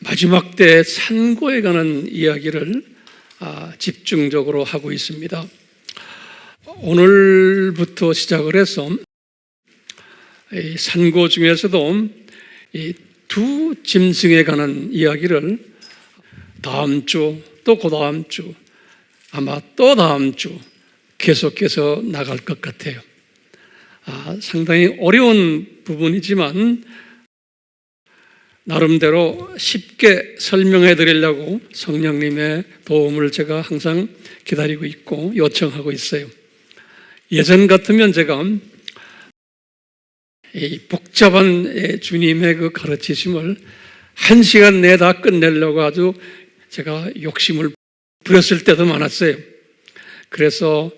마지막 때 산고에 관한 이야기를 집중적으로 하고 있습니다. 오늘부터 시작을 해서 이 산고 중에서도 이 두 짐승에 관한 이야기를 다음 주, 또 그 다음 주, 아마 또 다음 주 계속해서 나갈 것 같아요. 상당히 어려운 부분이지만 나름대로 쉽게 설명해 드리려고 성령님의 도움을 제가 항상 기다리고 있고 요청하고 있어요. 예전 같으면 제가 이 복잡한 주님의 그 가르치심을 1시간 내에 다 끝내려고 아주 제가 욕심을 부렸을 때도 많았어요. 그래서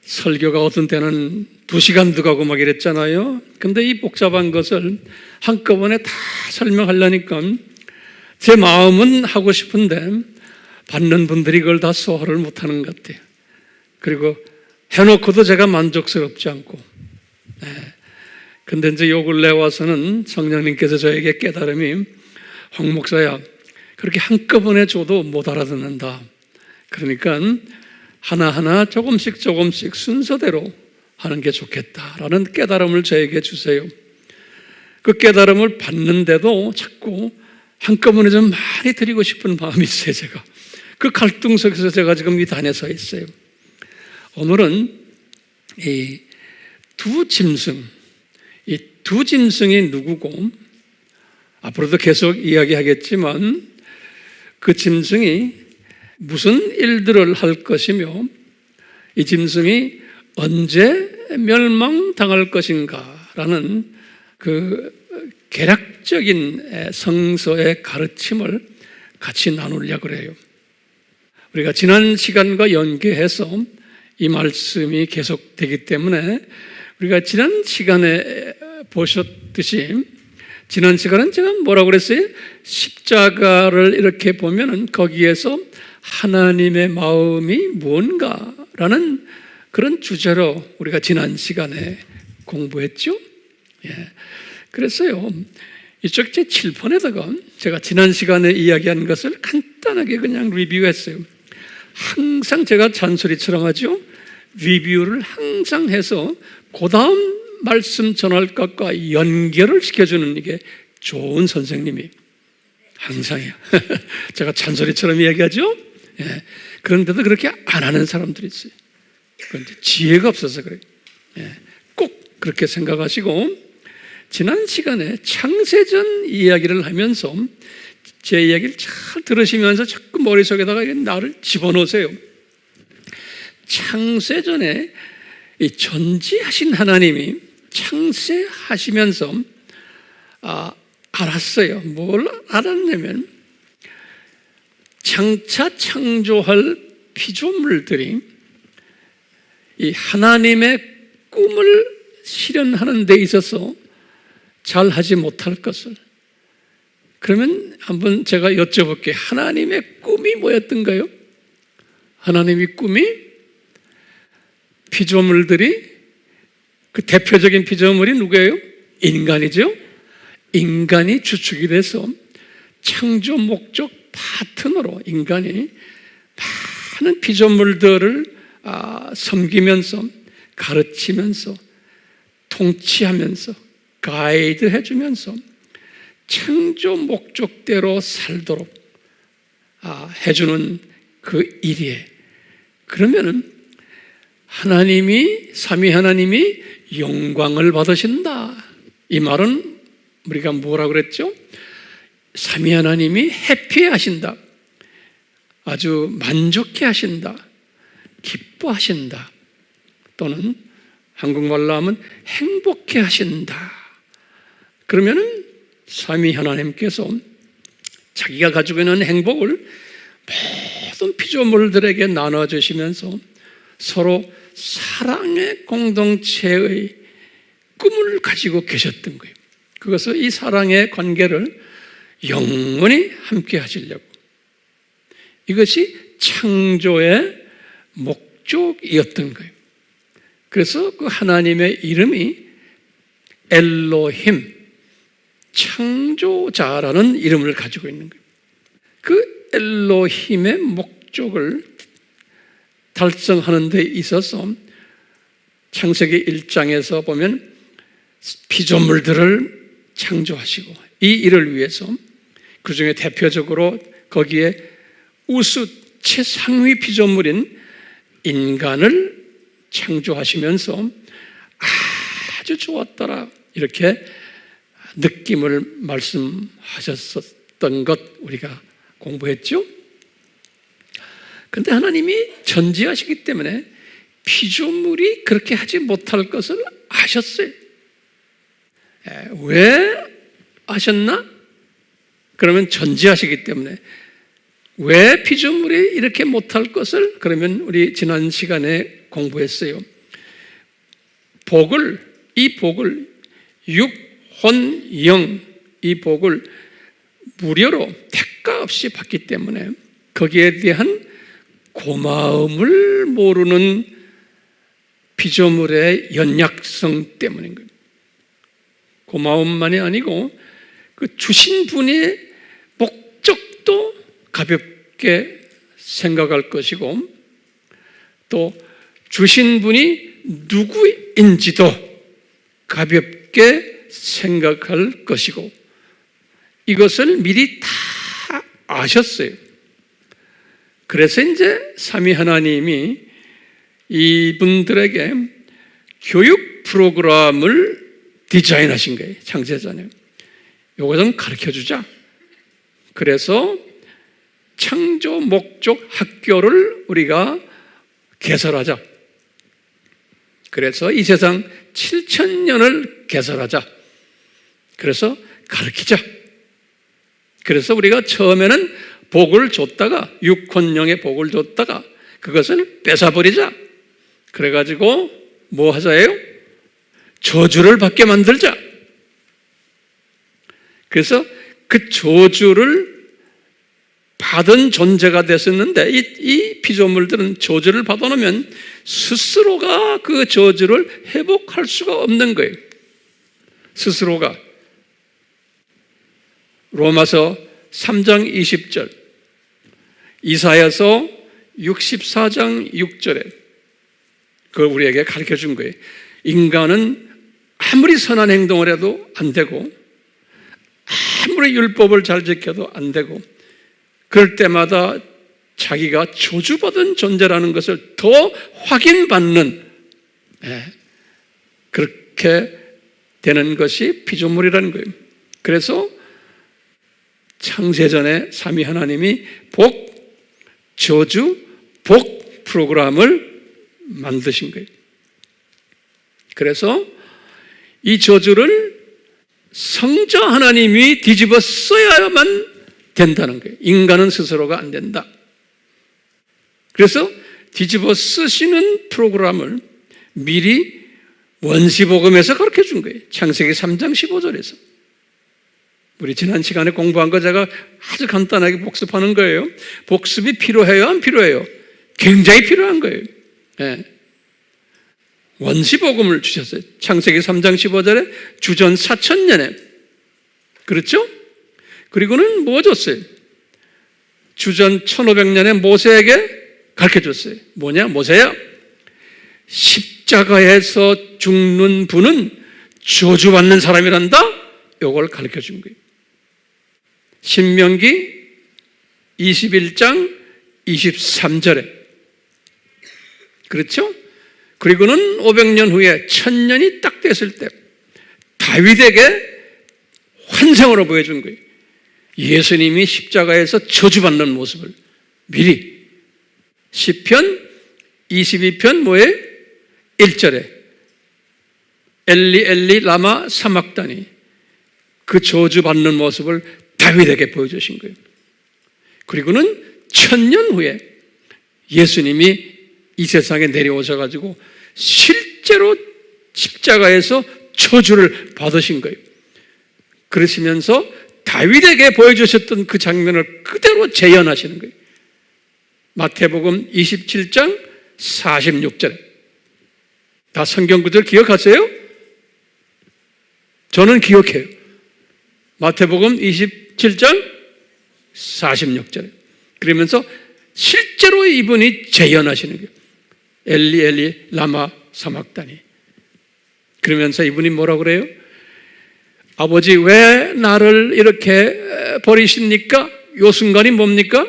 설교가 어떤 때는 2시간도 가고 막 이랬잖아요. 근데 이 복잡한 것을 한꺼번에 다 설명하려니까 제 마음은 하고 싶은데 받는 분들이 그걸 다 소화를 못하는 것 같아요. 그리고 해놓고도 제가 만족스럽지 않고. 근데 이제 요 근래 와서는 성령님께서 저에게 깨달음이, 황 목사야, 그렇게 한꺼번에 줘도 못 알아듣는다. 그러니까 하나하나 조금씩 순서대로 하는 게 좋겠다라는 깨달음을 저에게 주세요. 그 깨달음을 받는데도 자꾸 한꺼번에 좀 많이 드리고 싶은 마음이 있어요, 제가. 그 갈등 속에서 제가 지금 이 단에 서 있어요. 오늘은 이 두 짐승이 누구고, 앞으로도 계속 이야기하겠지만 그 짐승이 무슨 일들을 할 것이며 이 짐승이 언제 멸망당할 것인가라는 그 개략적인 성서의 가르침을 같이 나누려고 그래요. 우리가 지난 시간과 연계해서 이 말씀이 계속되기 때문에 우리가 지난 시간에 보셨듯이, 지난 시간은 제가 뭐라고 그랬어요? 십자가를 이렇게 보면은 거기에서 하나님의 마음이 뭔가라는 그런 주제로 우리가 지난 시간에 공부했죠. 그랬어요. 이쪽 제 7편에다가 제가 지난 시간에 이야기한 것을 간단하게 그냥 리뷰했어요. 항상 제가 잔소리처럼 하죠. 리뷰를 항상 해서 그 다음 말씀 전할 것과 연결을 시켜주는 이게 좋은 선생님이 항상이에요. 제가 잔소리처럼 이야기하죠. 그런데도 그렇게 안 하는 사람들이 있어요. 그런데 지혜가 없어서 그래요. 꼭 그렇게 생각하시고, 지난 시간에 창세전 이야기를 하면서 제 이야기를 잘 들으시면서 자꾸 머릿속에다가 나를 집어넣으세요. 창세전에 이 전지하신 하나님이 창세하시면서 알았어요. 뭘 알았냐면 장차 창조할 피조물들이 이 하나님의 꿈을 실현하는 데 있어서 잘 하지 못할 것을. 그러면 한번 제가 여쭤볼게요. 하나님의 꿈이 뭐였던가요? 하나님의 꿈이 피조물들이, 그 대표적인 피조물이 누구예요? 인간이죠. 인간이 주축이 돼서 창조 목적 파트너로 인간이 많은 피조물들을 섬기면서, 가르치면서, 통치하면서, 가이드 해주면서 창조 목적대로 살도록 해주는 그 일이에요. 그러면은 하나님이, 삼위 하나님이 영광을 받으신다. 이 말은 우리가 뭐라고 그랬죠? 삼위 하나님이 해피하신다. 아주 만족해 하신다. 기뻐하신다. 또는 한국말로 하면 행복해 하신다. 그러면은 삼위 하나님께서 자기가 가지고 있는 행복을 모든 피조물들에게 나눠주시면서 서로 사랑의 공동체의 꿈을 가지고 계셨던 거예요. 그것을, 이 사랑의 관계를 영원히 함께 하시려고. 이것이 창조의 목적이었던 거예요. 그래서 그 하나님의 이름이 엘로힘, 창조자라는 이름을 가지고 있는 거예요. 그 엘로힘의 목적을 달성하는 데 있어서 창세기 1장에서 보면 피조물들을 창조하시고 이 일을 위해서 그 중에 대표적으로 거기에 우수 최상위 피조물인 인간을 창조하시면서 아주 좋았더라 이렇게 느낌을 말씀하셨던 것 우리가 공부했죠. 그런데 하나님이 전지하시기 때문에 피조물이 그렇게 하지 못할 것을 아셨어요. 왜 아셨나? 그러면 전지하시기 때문에. 왜 피조물이 이렇게 못할 것을? 그러면 우리 지난 시간에 공부했어요. 이 복을 육, 혼, 영, 이 복을 무료로 대가 없이 받기 때문에 거기에 대한 고마움을 모르는 피조물의 연약성 때문인 거예요. 고마움만이 아니고 그 주신 분의 목적도 가볍게 생각할 것이고 또 주신 분이 누구인지도 가볍게 생각할 것이고 이것을 미리 다 아셨어요. 그래서 이제 삼위 하나님이 이분들에게 교육 프로그램을 디자인하신 거예요. 창세전에. 요거 좀 가르쳐주자. 그래서 창조 목적 학교를 우리가 개설하자. 그래서 이 세상 7,000년을 개설하자. 그래서 가르치자. 그래서 우리가 처음에는 복을 줬다가 육혼령의 복을 줬다가 그것을 뺏어버리자. 그래가지고 뭐 하자예요? 저주를 받게 만들자. 그래서 그 저주를 받은 존재가 됐었는데 이 피조물들은 저주를 받아놓으면 스스로가 그 저주를 회복할 수가 없는 거예요. 스스로가. 로마서 3장 20절, 이사야서 64장 6절에 그걸 우리에게 가르쳐 준 거예요. 인간은 아무리 선한 행동을 해도 안 되고 아무리 율법을 잘 지켜도 안 되고 그럴 때마다 자기가 저주받은 존재라는 것을 더 확인받는 그렇게 되는 것이 피조물이라는 거예요. 그래서 창세전에 삼위 하나님이 복, 저주, 복 프로그램을 만드신 거예요. 그래서 이 저주를 성자 하나님이 뒤집어 써야만 된다는 거예요. 인간은 스스로가 안 된다. 그래서 뒤집어 쓰시는 프로그램을 미리 원시복음에서 가르쳐 준 거예요. 창세기 3장 15절에서. 우리 지난 시간에 공부한 거 제가 아주 간단하게 복습하는 거예요. 복습이 필요해요? 안 필요해요? 굉장히 필요한 거예요. 네. 원시복음을 주셨어요. 창세기 3장 15절에 주전 4,000년에. 그렇죠? 그리고는 뭐 줬어요? 주전 1500년에 모세에게 가르쳐 줬어요. 뭐냐? 모세야, 십자가에서 죽는 분은 저주받는 사람이란다? 이걸 가르쳐 준 거예요. 신명기 21장 23절에. 그렇죠? 그리고는 500년 후에 1000년이 딱 됐을 때 다윗에게 환상으로 보여준 거예요. 예수님이 십자가에서 저주받는 모습을 미리. 시편 22편 뭐에? 1절에 엘리 엘리 라마 사막다니, 그 저주받는 모습을 다윗에게 보여주신 거예요. 그리고는 1000년 후에 예수님이 이 세상에 내려오셔가지고 실제로 십자가에서 저주를 받으신 거예요. 그러시면서 다윗에게 보여주셨던 그 장면을 그대로 재현하시는 거예요. 마태복음 27장 46절에. 다 성경 구절 기억하세요? 저는 기억해요. 마태복음 27장 46절에. 그러면서 실제로 이분이 재현하시는 거예요. 엘리 엘리 라마 사막다니. 그러면서 이분이 뭐라고 그래요? 아버지 왜 나를 이렇게 버리십니까? 요 순간이 뭡니까?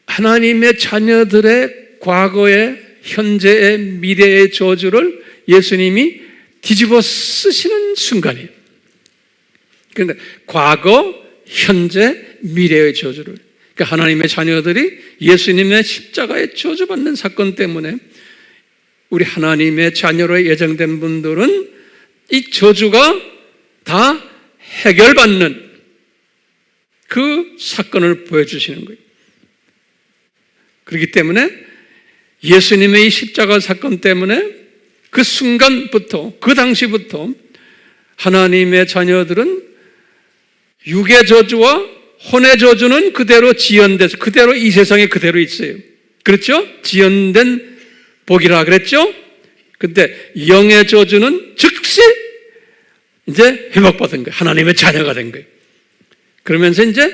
하나님의 자녀들의 과거의, 현재의, 미래의 저주를 예수님이 뒤집어 쓰시는 순간이에요. 그런데 과거, 현재, 미래의 저주를, 그러니까 하나님의 자녀들이 예수님의 십자가에 저주받는 사건 때문에 우리 하나님의 자녀로 예정된 분들은 이 저주가 다 해결받는 그 사건을 보여주시는 거예요. 그렇기 때문에 예수님의 이 십자가 사건 때문에 그 순간부터, 그 당시부터 하나님의 자녀들은 육의 저주와 혼의 저주는 그대로 지연돼서 그대로 이 세상에 그대로 있어요. 그렇죠? 지연된 복이라 그랬죠? 근데 영의 저주는 즉시 이제 회복받은 거예요. 하나님의 자녀가 된 거예요. 그러면서 이제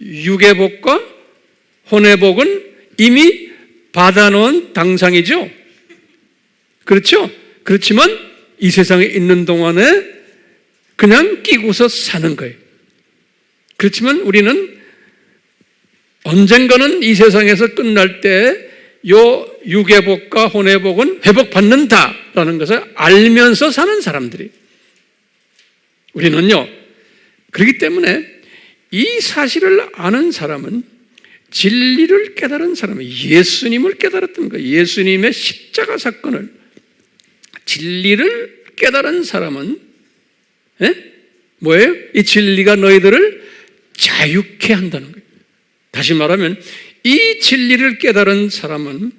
육의 복과 혼의 복은 이미 받아놓은 당상이죠. 그렇죠? 그렇지만 이 세상에 있는 동안에 그냥 끼고서 사는 거예요. 그렇지만 우리는 언젠가는 이 세상에서 끝날 때 요 육의 복과 혼의 복은 회복받는다라는 것을 알면서 사는 사람들이 우리는요. 그렇기 때문에 이 사실을 아는 사람은 진리를 깨달은 사람은 예수님을 깨달았던 거예요. 예수님의 십자가 사건을 진리를 깨달은 사람은 뭐예요? 이 진리가 너희들을 자유케 한다는 거예요. 다시 말하면 이 진리를 깨달은 사람은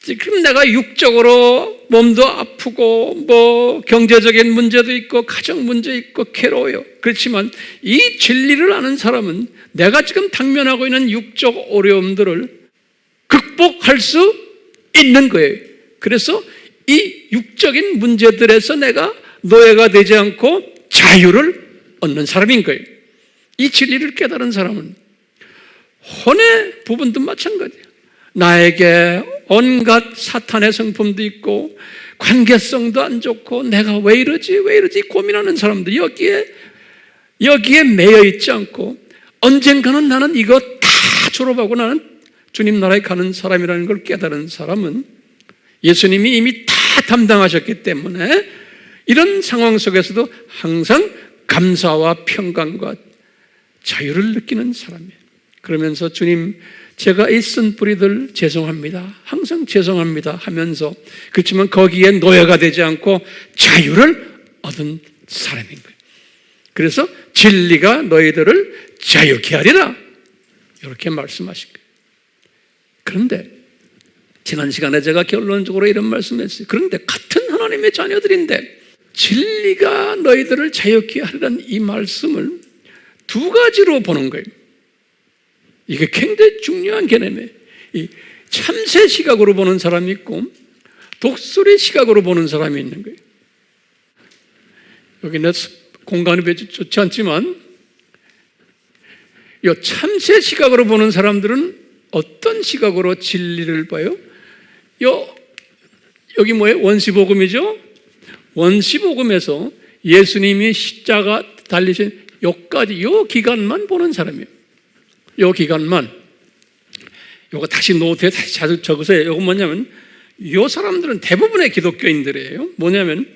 지금 내가 육적으로 몸도 아프고 뭐 경제적인 문제도 있고 가정 문제 있고 괴로워요. 그렇지만 이 진리를 아는 사람은 내가 지금 당면하고 있는 육적 어려움들을 극복할 수 있는 거예요. 그래서 이 육적인 문제들에서 내가 노예가 되지 않고 자유를 얻는 사람인 거예요. 이 진리를 깨달은 사람은 혼의 부분도 마찬가지예요. 나에게 온갖 사탄의 성품도 있고 관계성도 안 좋고 내가 왜 이러지 고민하는 사람들 여기에 매여 있지 않고 언젠가는 나는 이거 다 졸업하고 나는 주님 나라에 가는 사람이라는 걸 깨달은 사람은 예수님이 이미 다 담당하셨기 때문에 이런 상황 속에서도 항상 감사와 평강과 자유를 느끼는 사람이에요. 그러면서 주님 제가 이 쓴 뿌리들 죄송합니다. 항상 죄송합니다 하면서 그렇지만 거기에 노예가 되지 않고 자유를 얻은 사람인 거예요. 그래서 진리가 너희들을 자유케 하리라 이렇게 말씀하신 거예요. 그런데 지난 시간에 제가 결론적으로 이런 말씀했어요. 그런데 같은 하나님의 자녀들인데 진리가 너희들을 자유케 하리라는 이 말씀을 두 가지로 보는 거예요. 이게 굉장히 중요한 개념이에요. 이 참새 시각으로 보는 사람이 있고 독수리 시각으로 보는 사람이 있는 거예요. 여기는 공간이 좋지 않지만 이 참새 시각으로 보는 사람들은 어떤 시각으로 진리를 봐요? 여기 뭐예요? 원시복음이죠? 원시복음에서 예수님이 십자가 달리신 여기까지 요 기간만 보는 사람이에요. 요 기간만. 요거 다시 노트에 다시 적으세요. 요거 뭐냐면 요 사람들은 대부분의 기독교인들이에요. 뭐냐면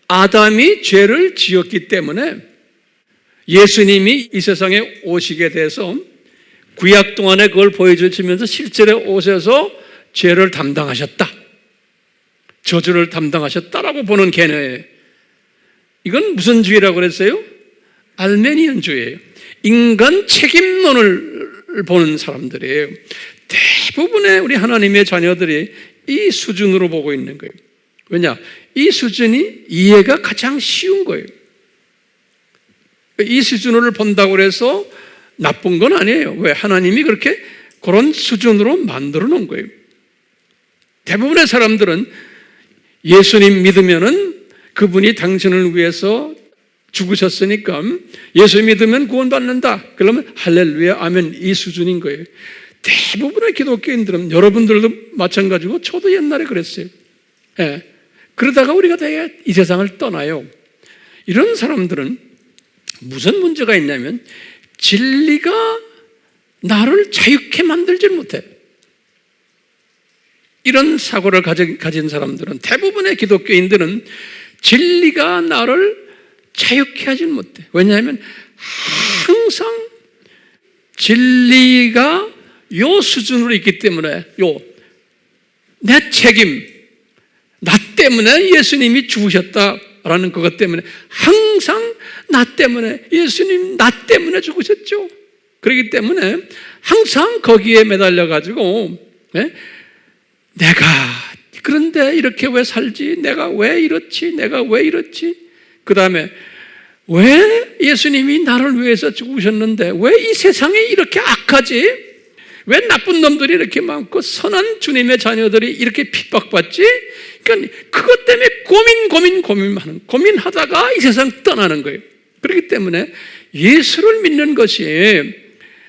아담이 죄를 지었기 때문에 예수님이 이 세상에 오시게 돼서 구약 동안에 그걸 보여주시면서 실제로 오셔서 죄를 담당하셨다. 저주를 담당하셨다라고 보는 개념이에요. 이건 무슨 주의라고 그랬어요? 알메니언주의예요. 인간 책임론을 보는 사람들이에요. 대부분의 우리 하나님의 자녀들이 이 수준으로 보고 있는 거예요. 왜냐? 이 수준이 이해가 가장 쉬운 거예요. 이 수준을 본다고 해서 나쁜 건 아니에요. 왜? 하나님이 그렇게 그런 수준으로 만들어 놓은 거예요. 대부분의 사람들은 예수님 믿으면은 그분이 당신을 위해서 죽으셨으니까 예수 믿으면 구원받는다. 그러면 할렐루야, 아멘, 이 수준인 거예요. 대부분의 기독교인들은, 여러분들도 마찬가지고 저도 옛날에 그랬어요. 예. 그러다가 우리가 되게 이 세상을 떠나요. 이런 사람들은 무슨 문제가 있냐면 진리가 나를 자유케 만들질 못해. 이런 사고를 가진 사람들은, 대부분의 기독교인들은 진리가 나를 자유케 하진 못해. 왜냐하면 항상 진리가 요 수준으로 있기 때문에, 내 책임, 나 때문에 예수님이 죽으셨다라는 그것 때문에, 항상 나 때문에, 예수님 나 때문에 죽으셨죠. 그렇기 때문에 항상 거기에 매달려가지고, 내가 그런데 이렇게 왜 살지? 내가 왜 이렇지? 내가 왜 이렇지? 그 다음에 왜 예수님이 나를 위해서 죽으셨는데 왜 이 세상이 이렇게 악하지? 왜 나쁜 놈들이 이렇게 많고 선한 주님의 자녀들이 이렇게 핍박받지? 그러니까 그것 때문에 고민하다가 이 세상 떠나는 거예요. 그렇기 때문에 예수를 믿는 것이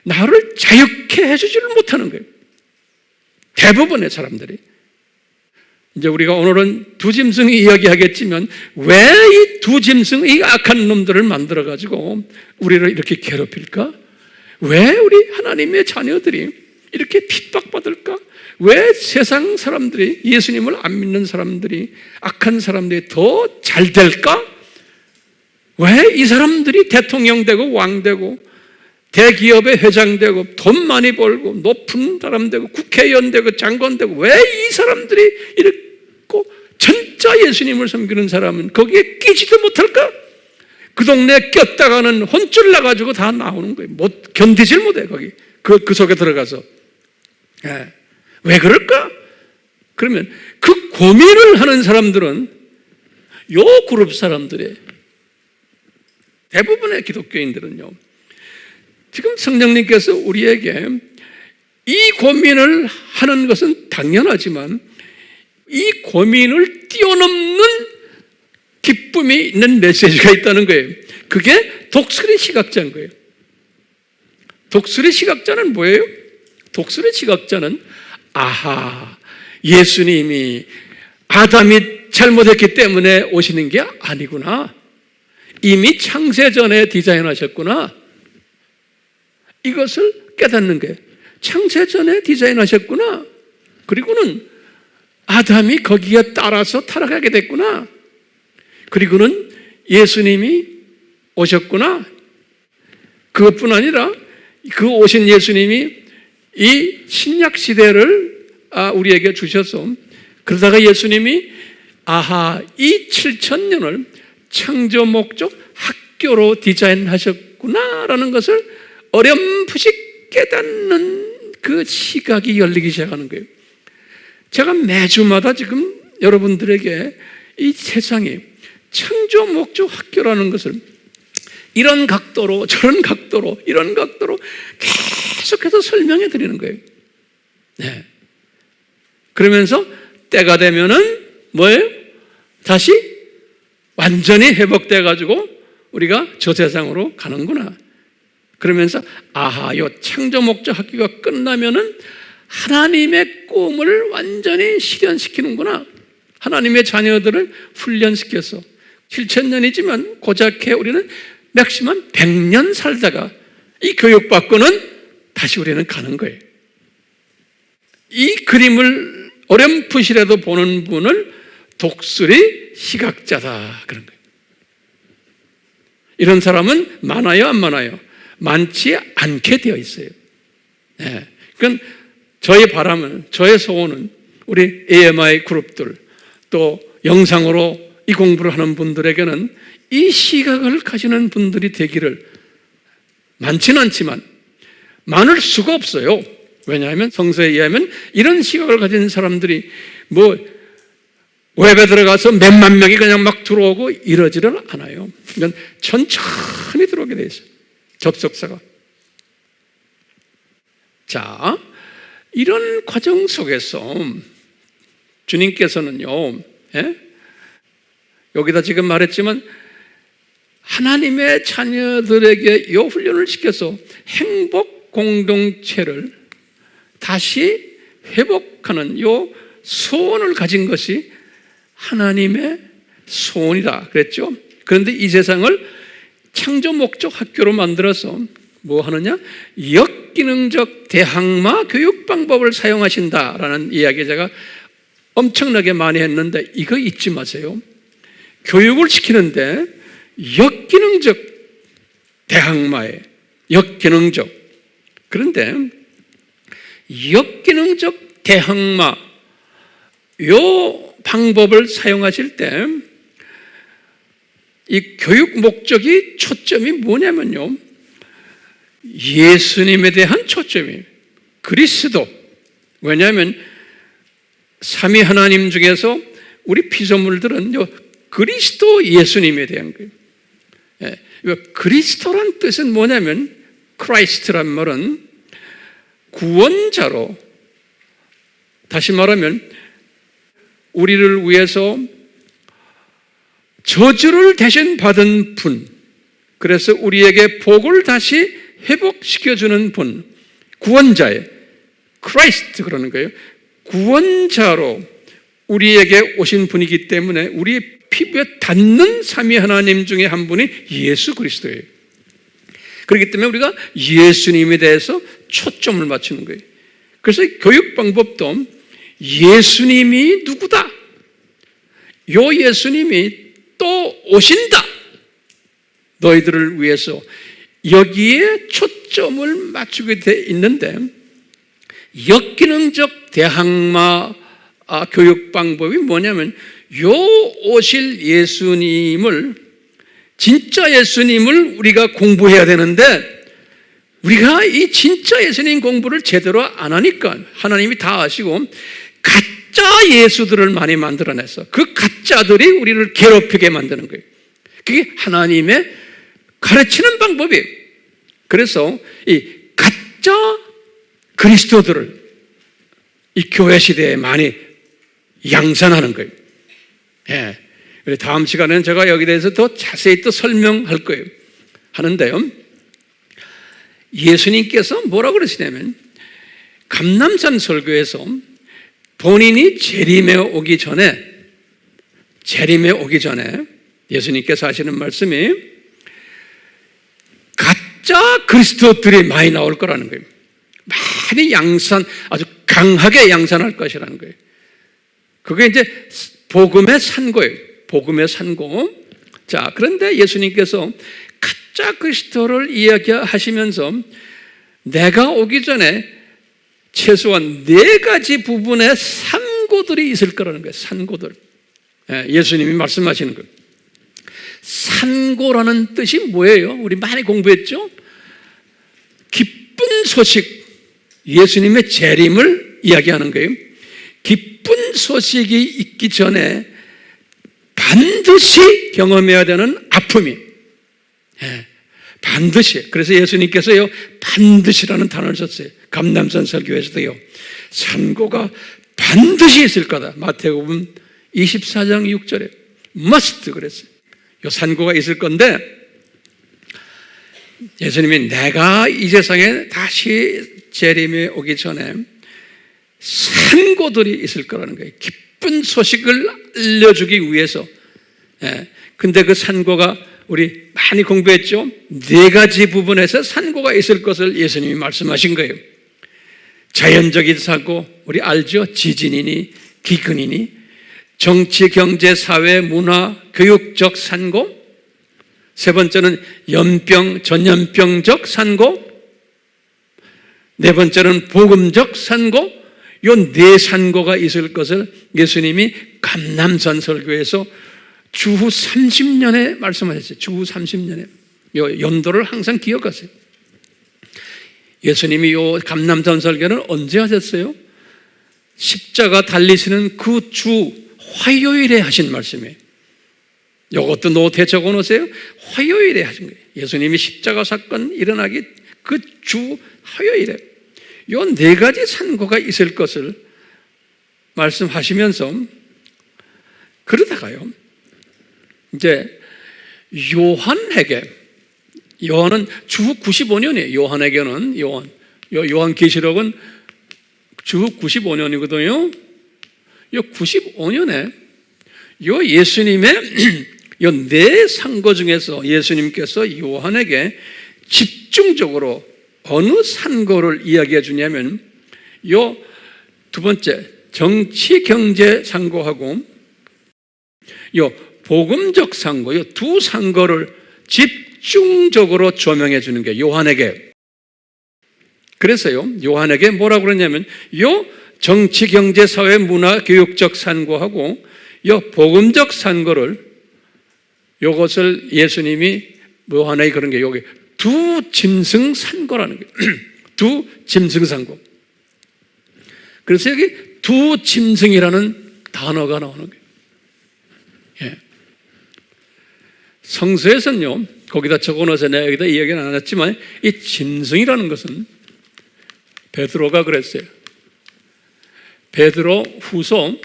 나를 자유케 해주지를 못하는 거예요. 대부분의 사람들이. 이제 우리가 오늘은 두 짐승이 이야기하겠지만 왜 이 두 짐승이 악한 놈들을 만들어가지고 우리를 이렇게 괴롭힐까? 왜 우리 하나님의 자녀들이 이렇게 핍박받을까? 왜 세상 사람들이, 예수님을 안 믿는 사람들이, 악한 사람들이 더 잘 될까? 왜 이 사람들이 대통령 되고 왕 되고 대기업의 회장 되고 돈 많이 벌고 높은 사람 되고 국회의원 되고 장관 되고 왜 이 사람들이 이렇게 진짜 예수님을 섬기는 사람은 거기에 끼지도 못할까? 그 동네에 꼈다가는 혼쭐 나가지고 다 나오는 거예요. 견디질 못해, 거기. 그 속에 들어가서. 왜 그럴까? 그러면 그 고민을 하는 사람들은 요 그룹 사람들의 대부분의 기독교인들은요, 지금 성령님께서 우리에게 이 고민을 하는 것은 당연하지만 이 고민을 뛰어넘는 기쁨이 있는 메시지가 있다는 거예요. 그게 독수리 시각자인 거예요. 독수리 시각자는 뭐예요? 독수리 시각자는 예수님이 아담이 잘못했기 때문에 오시는 게 아니구나. 이미 창세전에 디자인하셨구나. 이것을 깨닫는 거예요. 창세전에 디자인하셨구나. 그리고는 아담이 거기에 따라서 타락하게 됐구나. 그리고는 예수님이 오셨구나. 그것뿐 아니라 그 오신 예수님이 이 신약 시대를 우리에게 주셔서, 그러다가 예수님이 이 7,000년을 창조 목적 학교로 디자인하셨구나라는 것을 어렴풋이 깨닫는 그 시각이 열리기 시작하는 거예요. 제가 매주마다 지금 여러분들에게 이 세상이 창조 목적 학교라는 것을 이런 각도로 저런 각도로 이런 각도로 계속해서 설명해 드리는 거예요. 그러면서 때가 되면은 뭐예요? 다시 완전히 회복돼 가지고 우리가 저 세상으로 가는구나. 그러면서 요 창조 목적 학교가 끝나면은 하나님의 꿈을 완전히 실현시키는구나. 하나님의 자녀들을 훈련시켜서 7,000년이지만 고작해 우리는 맥시멈 100년 살다가 이 교육받고는 다시 우리는 가는 거예요. 이 그림을 어렴풋이라도 보는 분을 독수리 시각자다 그런 거예요. 이런 사람은 많아요, 안 많아요? 많지 않게 되어 있어요. 그러니까 저의 바람은, 저의 소원은 우리 AMI 그룹들 또 영상으로 이 공부를 하는 분들에게는 이 시각을 가지는 분들이 되기를, 많지는 않지만 많을 수가 없어요. 왜냐하면 성서에 의하면 이런 시각을 가진 사람들이 웹에 들어가서 몇만 명이 그냥 막 들어오고 이러지를 않아요. 그러니까 천천히 들어오게 돼 있어요. 접속사가. 자, 이런 과정 속에서 주님께서는요, 여기다 지금 말했지만 하나님의 자녀들에게 이 훈련을 시켜서 행복 공동체를 다시 회복하는 이 소원을 가진 것이 하나님의 소원이다 그랬죠. 그런데 이 세상을 창조 목적 학교로 만들어서 뭐 하느냐? 역기능적 대항마 교육 방법을 사용하신다라는 이야기 제가 엄청나게 많이 했는데 이거 잊지 마세요. 교육을 시키는데 역기능적 대항마에 역기능적. 그런데 역기능적 대항마 요 방법을 사용하실 때 이 교육 목적이 초점이 뭐냐면요, 예수님에 대한 초점이에요. 그리스도. 왜냐하면 삼위 하나님 중에서 우리 피조물들은 그리스도 예수님에 대한 거예요. 그리스도란 뜻은 뭐냐면 크라이스트란 말은 구원자로, 다시 말하면 우리를 위해서 저주를 대신 받은 분, 그래서 우리에게 복을 다시 회복시켜주는 분, 구원자의 크라이스트 그러는 거예요. 구원자로 우리에게 오신 분이기 때문에 우리 피부에 닿는 삼위 하나님 중에 한 분이 예수 그리스도예요. 그렇기 때문에 우리가 예수님에 대해서 초점을 맞추는 거예요. 그래서 교육 방법도 예수님이 누구다, 요 예수님이 또 오신다, 너희들을 위해서, 여기에 초점을 맞추게 돼 있는데, 역기능적 대항마 교육 방법이 뭐냐면 요 오실 예수님을, 진짜 예수님을 우리가 공부해야 되는데 우리가 이 진짜 예수님 공부를 제대로 안 하니까 하나님이 다 아시고 가짜 예수들을 많이 만들어내서 그 가짜들이 우리를 괴롭히게 만드는 거예요. 그게 하나님의 가르치는 방법이에요. 그래서 이 가짜 그리스도들을 이 교회 시대에 많이 양산하는 거예요. 예. 다음 시간에는 제가 여기에 대해서 더 자세히 또 설명할 거예요. 하는데요, 예수님께서 뭐라고 그러시냐면 감람산 설교에서 본인이 재림에 오기 전에 예수님께서 하시는 말씀이 가짜 그리스도들이 많이 나올 거라는 거예요. 많이 아주 강하게 양산할 것이라는 거예요. 그게 이제 복음의 산고예요. 복음의 산고. 자, 그런데 예수님께서 가짜 그리스도를 이야기하시면서 내가 오기 전에 최소한 4가지 부분의 산고들이 있을 거라는 거예요. 산고들. 예수님이 말씀하시는 거예요. 산고라는 뜻이 뭐예요? 우리 많이 공부했죠? 기쁜 소식, 예수님의 재림을 이야기하는 거예요. 기쁜 소식이 있기 전에 반드시 경험해야 되는 아픔이, 반드시. 그래서 예수님께서요 반드시라는 단어를 썼어요. 감람산 설교에서도요 산고가 반드시 있을 거다. 마태복음 24장 6절에 must 그랬어요. 요 산고가 있을 건데 예수님이 내가 이 세상에 다시 재림에 오기 전에 산고들이 있을 거라는 거예요. 기쁜 소식을 알려주기 위해서. 근데 그 산고가 우리 많이 공부했죠? 4가지 부분에서 산고가 있을 것을 예수님이 말씀하신 거예요. 자연적인 사고, 우리 알죠? 지진이니 기근이니, 정치, 경제, 사회, 문화, 교육적 산고, 3번째는 연병, 전염병적 산고, 4번째는 복음적 산고. 요 4산고가 있을 것을 예수님이 감람산 설교에서 주후 30년에 말씀하셨어요. 주후 30년에. 요 연도를 항상 기억하세요. 예수님이 요 감람산 설교는 언제 하셨어요? 십자가 달리시는 그 주 화요일에 하신 말씀이에요. 요것도 노트에 적어 놓으세요. 화요일에 하신 거예요. 예수님이 십자가 사건 일어나기 그 주 화요일에 요 4가지 산고가 있을 것을 말씀하시면서, 그러다가요 이제 요한에게, 요한은 주후 95년이에요. 요한에게는, 요한계시록은 주후 95년이거든요. 요 95년에 요 예수님의 요 네 상고 중에서 예수님께서 요한에게 집중적으로 어느 상고를 이야기해 주냐면 요 두 번째 정치 경제 상고하고 요 복음적 상고, 요 두 상고를 집중적으로 조명해 주는 게 요한에게. 그래서요 요한에게 뭐라고 그러냐면 요 정치 경제 사회 문화 교육적 상고하고 요 복음적 상고를, 요것을 예수님이 요한에게 그런 게 여기 두 짐승 상고라는 거예요. 두 짐승 상고. 그래서 여기 두 짐승이라는 단어가 나오는 거예요. 예. 성서에서는요, 거기다 적어놓아서 내가 여기다 이야기는 안 했지만, 이 짐승이라는 것은 베드로가 그랬어요. 베드로 후서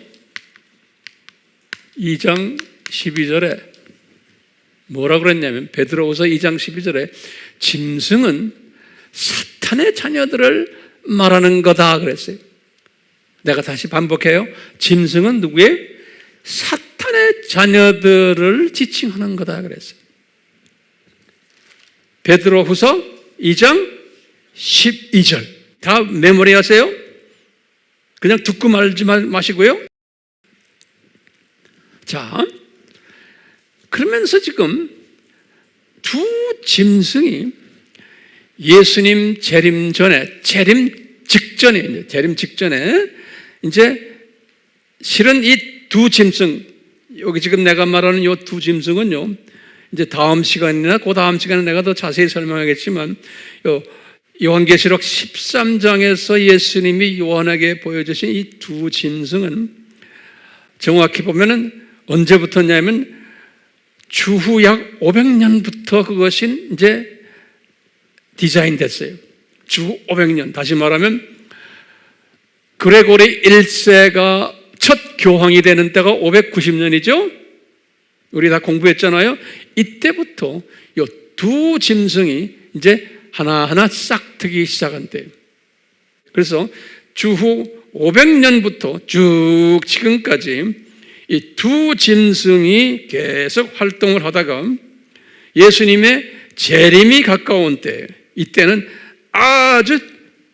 2장 12절에 뭐라 그랬냐면, 베드로 후서 2장 12절에 짐승은 사탄의 자녀들을 말하는 거다 그랬어요. 내가 다시 반복해요. 짐승은 누구의? 사탄의 자녀들을 지칭하는 거다 그랬어요. 베드로 후서 2장 12절. 다 메모리 하세요. 그냥 듣고 말지 마시고요. 자, 그러면서 지금 두 짐승이 예수님 재림 직전에 이제 실은 이 두 짐승, 여기 지금 내가 말하는 이 두 짐승은요, 이제 다음 시간이나 그 다음 시간에 내가 더 자세히 설명하겠지만, 요한계시록 13장에서 예수님이 요한에게 보여주신 이 두 짐승은 정확히 보면은 언제부터냐면 주후 약 500년부터 그것이 이제 디자인 됐어요. 주후 500년. 다시 말하면 그레고리 1세가 첫 교황이 되는 때가 590년이죠. 우리 다 공부했잖아요. 이때부터 이 두 짐승이 이제 하나하나 싹트기 시작한 때예요. 그래서 주후 500년부터 쭉 지금까지 이 두 짐승이 계속 활동을 하다가 예수님의 재림이 가까운 때, 이때는 아주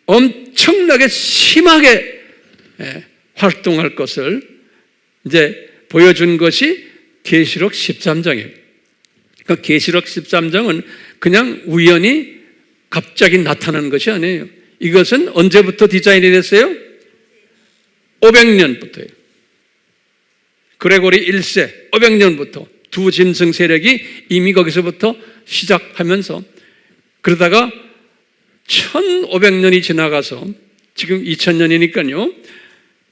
엄청나게 심하게 활동할 것을 이제 보여준 것이 계시록 13장이에요. 그러니까 계시록 13장은 그냥 우연히 갑자기 나타나는 것이 아니에요. 이것은 언제부터 디자인이 됐어요? 500년부터예요. 그레고리 1세 500년부터 두 짐승 세력이 이미 거기서부터 시작하면서, 그러다가 1500년이 지나가서 지금 2000년이니까요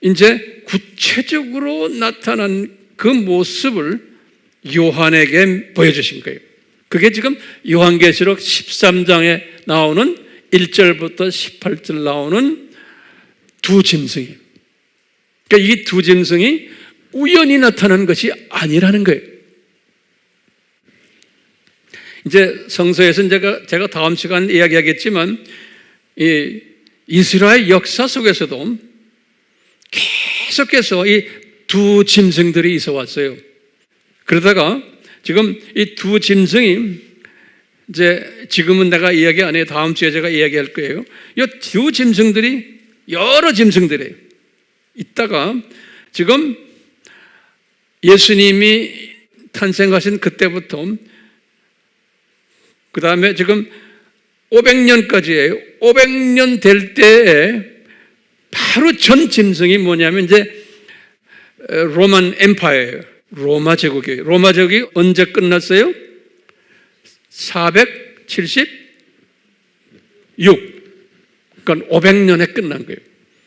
이제 구체적으로 나타난 그 모습을 요한에게 보여주신 거예요. 그게 지금 요한계시록 13장에 나오는 1절부터 18절 나오는 두 짐승이에요. 그러니까 이 두 짐승이 우연히 나타난 것이 아니라는 거예요. 이제 성서에서 제가 다음 시간 이야기하겠지만, 이 이스라엘 역사 속에서도 계속해서 이 두 짐승들이 있어 왔어요. 그러다가 지금 이 두 짐승이 이제 지금은 내가 이야기 안 해요. 다음 주에 제가 이야기할 거예요. 이 두 짐승들이 여러 짐승들이에요. 있다가 지금 예수님이 탄생하신 그때부터 그 다음에 지금 500년까지예요. 500년 될 때에 바로 전 짐승이 뭐냐면 이제 로만 엠파이어예요. 로마 제국이에요. 로마 제국이 언제 끝났어요? 476. 그러니까 500년에 끝난 거예요.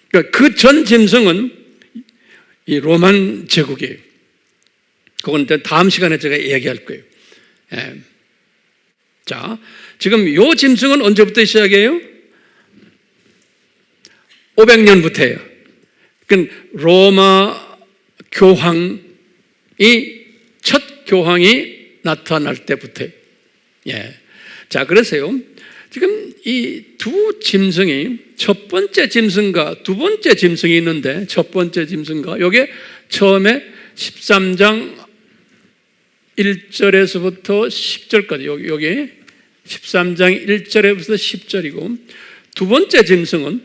그러니까 그 전 짐승은 이 로만 제국이에요. 그건 다음 시간에 제가 이야기할 거예요. 예. 자, 지금 요 짐승은 언제부터 시작해요? 500년부터예요. 그러니까 로마 교황이, 첫 교황이 나타날 때부터. 예. 자, 그래서요. 지금 이 두 짐승이 첫 번째 짐승과 두 번째 짐승이 있는데 첫 번째 짐승과 요게 처음에 13장 1절에서부터 10절까지 여기 13장 1절에서 10절이고 두 번째 짐승은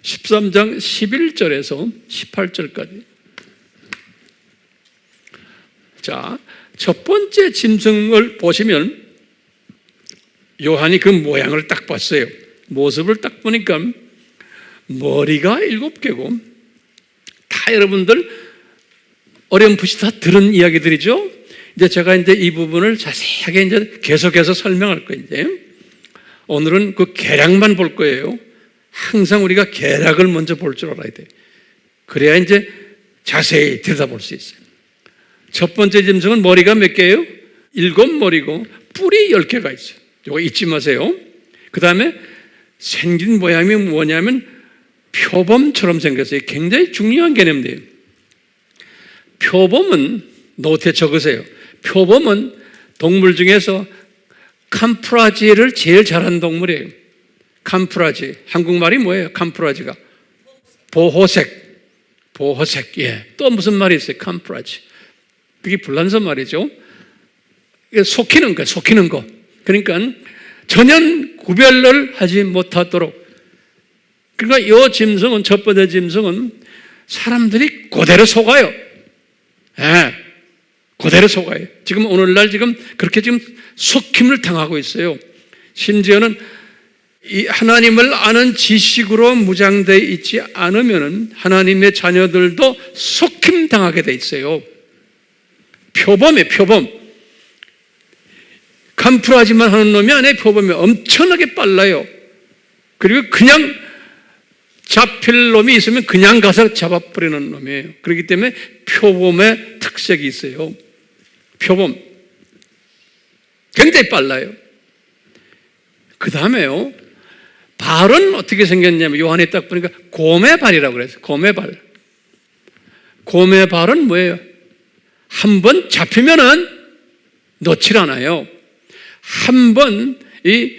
13장 11절에서 18절까지. 자, 첫 번째 짐승을 보시면 요한이 그 모양을 딱 봤어요. 모습을 딱 보니까 머리가 7개고 다 여러분들 어렴풋이 다 들은 이야기들이죠. 이제 제가 이제 이 부분을 자세하게 이제 계속해서 설명할 거예요. 이제 오늘은 그 계략만 볼 거예요. 항상 우리가 계략을 먼저 볼 줄 알아야 돼. 그래야 이제 자세히 들여다볼 수 있어요. 첫 번째 짐승은 머리가 몇 개예요? 7머리고 뿔이 10개가 있어요. 이거 잊지 마세요. 그 다음에 생긴 모양이 뭐냐면 표범처럼 생겼어요. 굉장히 중요한 개념이에요. 표범은 노트에 적으세요. 표범은 동물 중에서 캄프라지를 제일 잘하는 동물이에요. 캄프라지. 한국말이 뭐예요? 캄프라지가 보호색. 보호색. 예. 또 무슨 말이 있어요? 캄프라지. 그게 불란서 말이죠. 속이는 거, 속이는 거. 그러니까 전혀 구별을 하지 못하도록. 그러니까 이 짐승은, 첫 번째 짐승은 사람들이 그대로 속아요. 예, 그대로 속아요. 지금 오늘날 지금 그렇게 지금 속임을 당하고 있어요. 심지어는 이 하나님을 아는 지식으로 무장되어 있지 않으면 하나님의 자녀들도 속임 당하게 돼 있어요. 표범이에요, 표범. 캄프라지만 하는 놈이 아니에요. 표범이 엄청나게 빨라요. 그리고 그냥 잡힐 놈이 있으면 그냥 가서 잡아버리는 놈이에요. 그렇기 때문에 표범의 특색이 있어요. 표범. 굉장히 빨라요. 그 다음에요. 발은 어떻게 생겼냐면 요한이 딱 보니까 곰의 발이라고 그랬어요. 곰의 발. 곰의 발은 뭐예요? 한번 잡히면은 놓질 않아요. 한번 이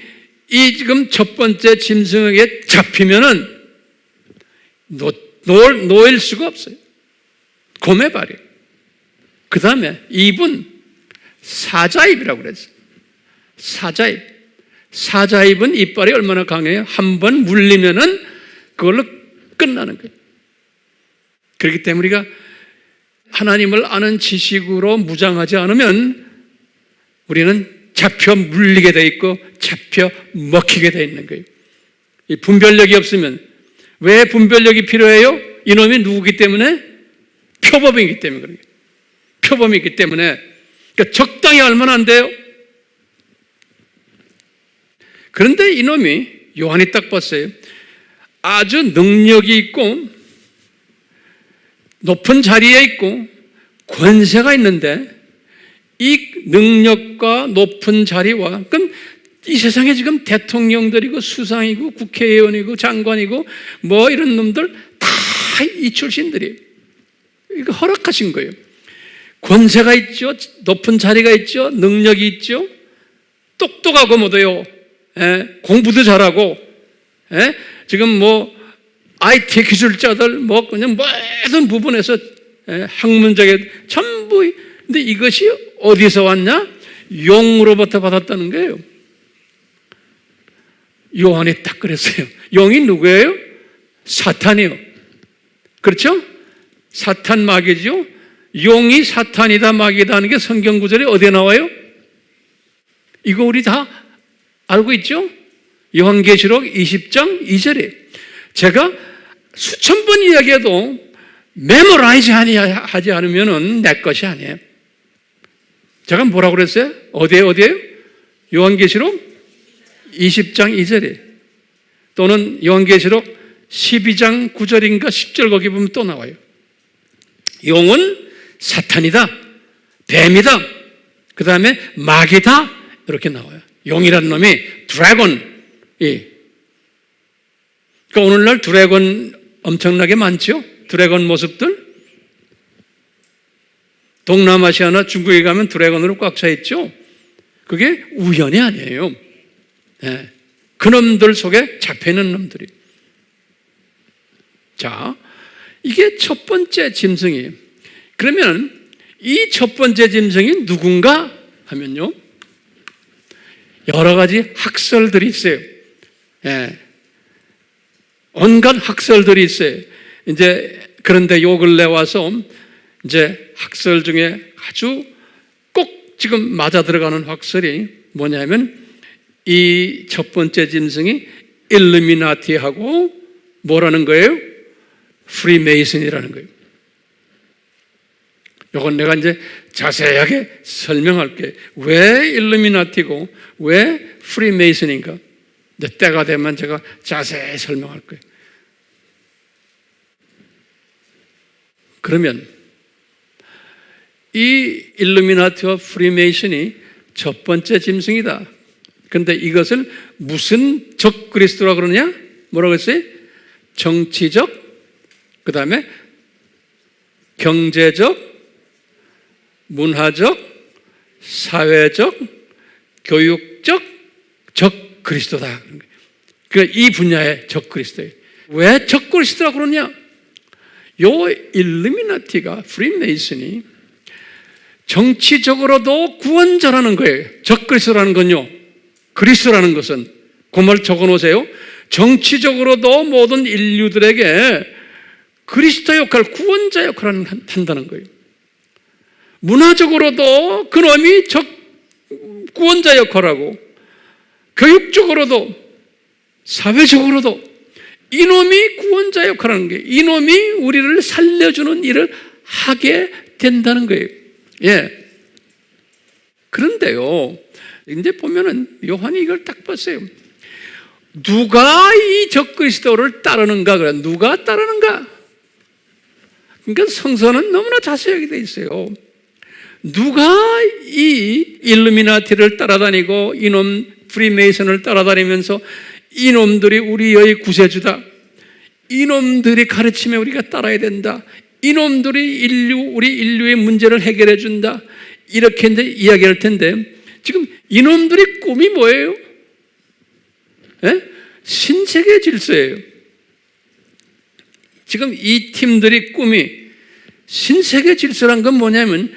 지금 첫 번째 짐승에게 잡히면은 놓일 수가 없어요. 곰의 발이에요. 그 다음에 입은 사자입이라고 그랬어요. 사자입. 사자입은 이빨이 얼마나 강해요? 한번 물리면은 그걸로 끝나는 거예요. 그렇기 때문에 우리가 하나님을 아는 지식으로 무장하지 않으면 우리는 잡혀 물리게 돼 있고 잡혀 먹히게 돼 있는 거예요. 이 분별력이 없으면. 왜 분별력이 필요해요? 이놈이 누구기 때문에? 표범이기 때문에 그래요. 표범이기 때문에. 그러니까 적당히 알면 안 돼요. 그런데 이놈이 요한이 딱 봤어요. 아주 능력이 있고 높은 자리에 있고 권세가 있는데 이 능력과 높은 자리와, 그럼 이 세상에 지금 대통령들이고 수상이고 국회의원이고 장관이고 뭐 이런 놈들 다 이 출신들이에요. 이거 허락하신 거예요. 권세가 있죠. 높은 자리가 있죠. 능력이 있죠. 똑똑하고 뭐도요. 공부도 잘하고, 지금 뭐 IT 기술자들 뭐 그냥 모든 부분에서 학문적인 전부. 근데 이것이 어디서 왔냐? 용으로부터 받았다는 거예요. 요한이 딱 그랬어요. 용이 누구예요? 사탄이요. 그렇죠? 사탄 마귀죠. 용이 사탄이다 마귀다 하는 게 성경 구절에 어디에 나와요? 이거 우리 다 알고 있죠? 요한계시록 20장 2절에 제가 수천 번 이야기해도 메모라이즈 하지 않으면 내 것이 아니에요. 제가 뭐라고 그랬어요? 어디에요? 요한계시록 20장 2절에 또는 요한계시록 12장 9절인가 10절 거기 보면 또 나와요. 용은 사탄이다, 뱀이다, 그 다음에 마귀다 이렇게 나와요. 용이라는 놈이 드래곤. 그러니까 오늘날 드래곤 엄청나게 많죠? 드래곤 모습들. 동남아시아나 중국에 가면 드래곤으로 꽉 차 있죠. 그게 우연이 아니에요. 네. 그놈들 속에 잡혀있는 놈들이. 자, 이게 첫 번째 짐승이에요. 그러면 이 첫 번째 짐승이 누군가 하면요, 여러 가지 학설들이 있어요. 예. 온갖 학설들이 있어요. 이제 그런데 요 근래 와서 이제 학설 중에 아주 꼭 지금 맞아 들어가는 학설이 뭐냐면 이 첫 번째 짐승이 일루미나티하고 뭐라는 거예요? 프리메이슨이라는 거예요. 이건 내가 이제 자세하게 설명할게. 왜 일루미나티고 왜 프리메이슨인가? 이제 때가 되면 제가 자세히 설명할 거예요. 그러면 이 일루미나티와 프리메이슨이 첫 번째 짐승이다. 그런데 이것을 무슨 적 그리스도라고 그러냐? 뭐라고 했어요? 정치적, 그 다음에 경제적, 문화적, 사회적, 교육적 적 그리스도다. 그러니까 이 분야의 적 그리스도예요. 왜 적 그리스도라고 그러냐? 요 일루미나티가, 프리메이슨이 정치적으로도 구원자라는 거예요. 적 그리스도라는 건요, 그리스도라는 것은 그 말 적어놓으세요. 정치적으로도 모든 인류들에게 그리스도 역할, 구원자 역할을 한다는 거예요. 문화적으로도 그놈이 구원자 역할하고, 교육적으로도, 사회적으로도 이놈이 구원자 역할하는 게, 이놈이 우리를 살려주는 일을 하게 된다는 거예요. 예. 그런데요, 이제 보면은 요한이 이걸 딱 봤어요. 누가 이 적그리스도를 따르는가? 그래, 누가 따르는가? 그러니까 성서는 너무나 자세하게 돼 있어요. 누가 이 일루미나티를 따라다니고 이놈 프리메이슨을 따라다니면서 이놈들이 우리의 구세주다, 이놈들이 가르침에 우리가 따라야 된다, 이놈들이 우리 인류의 문제를 해결해 준다, 이렇게 이제 이야기할 텐데, 지금 이놈들의 꿈이 뭐예요? 예? 신세계 질서예요. 지금 이 팀들의 꿈이, 신세계 질서란 건 뭐냐면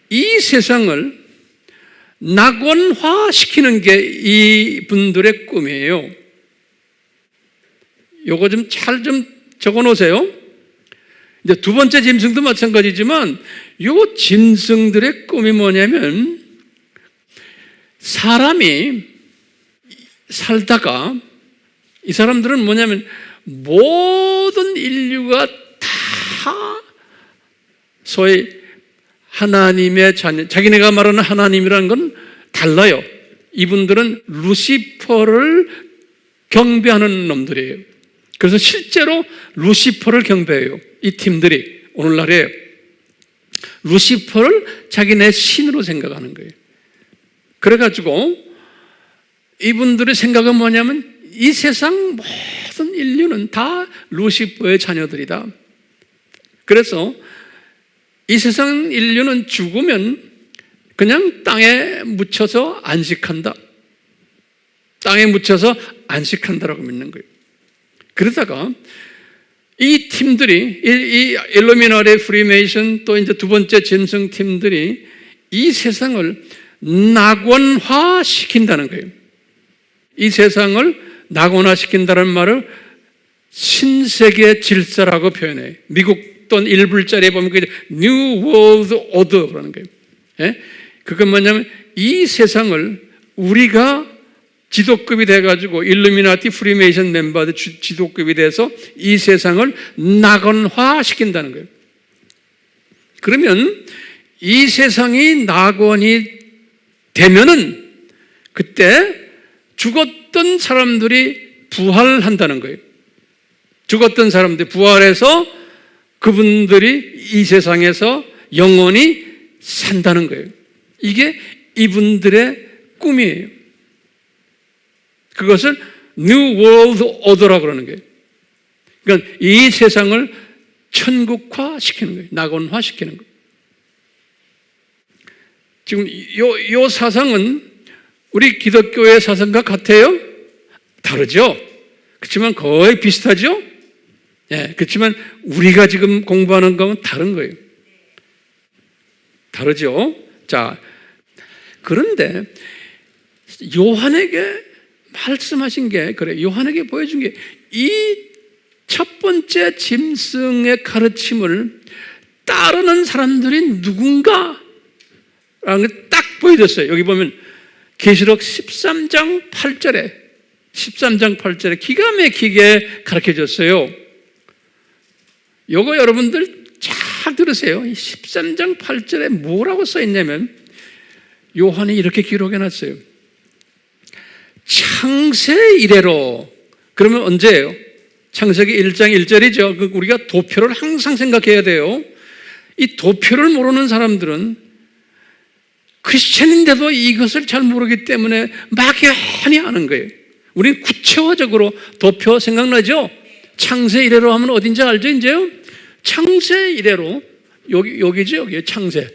이 세상을 낙원화시키는 게 이분들의 꿈이에요. 요거 좀 잘 적어 놓으세요. 이제 두 번째 짐승도 마찬가지지만 요 짐승들의 꿈이 뭐냐면, 사람이 살다가 이 사람들은 뭐냐면 모든 인류가 다 소위 하나님의 자녀, 자기네가 말하는 하나님이라는 건 달라요. 이분들은 루시퍼를 경배하는 놈들이에요. 그래서 실제로 루시퍼를 경배해요. 이 팀들이 오늘날에 루시퍼를 자기네 신으로 생각하는 거예요. 그래가지고 이분들의 생각은 뭐냐면 이 세상 모든 인류는 다 루시퍼의 자녀들이다. 그래서 이 세상 인류는 죽으면 그냥 땅에 묻혀서 안식한다. 땅에 묻혀서 안식한다라고 믿는 거예요. 그러다가 이 팀들이, 이 일루미나티, 프리메이슨, 또 이제 두 번째 짐승 팀들이 이 세상을 낙원화 시킨다는 거예요. 이 세상을 낙원화 시킨다는 말을 신세계 질서라고 표현해요. 미국 돈 1불짜리에 보면 그게 New World Order라는 거예요. 예? 그건 뭐냐면 이 세상을 우리가 지도급이 돼가지고 일루미나티, 프리메이션 멤버들 지도급이 돼서 이 세상을 낙원화 시킨다는 거예요. 그러면 이 세상이 낙원이 되면은 그때 죽었던 사람들이 부활한다는 거예요. 죽었던 사람들이 부활해서 그분들이 이 세상에서 영원히 산다는 거예요. 이게 이분들의 꿈이에요. 그것을 New World Order라고 그러는 거예요. 그러니까 이 세상을 천국화 시키는 거예요. 낙원화 시키는 거예요. 지금 요 사상은 우리 기독교의 사상과 같아요? 다르죠? 그렇지만 거의 비슷하죠? 예, 그렇지만 우리가 지금 공부하는 건 다른 거예요. 다르죠? 자, 그런데 요한에게 말씀하신 게, 그래, 요한에게 보여준 게 이 첫 번째 짐승의 가르침을 따르는 사람들이 누군가? 라는 게 딱 보여줬어요. 여기 보면 계시록 13장 8절에 기가 막히게 가르쳐 줬어요. 요거 여러분들 잘 들으세요. 이 13장 8절에 뭐라고 써 있냐면 요한이 이렇게 기록해 놨어요. 창세 이래로. 그러면 언제예요? 창세기 1장 1절이죠. 우리가 도표를 항상 생각해야 돼요. 이 도표를 모르는 사람들은 크리스천인데도 이것을 잘 모르기 때문에 막연히 하는 거예요. 우리는 구체화적으로 도표 생각나죠? 창세 이래로 하면 어딘지 알죠, 이제요? 창세 이래로, 여기죠, 여기 창세.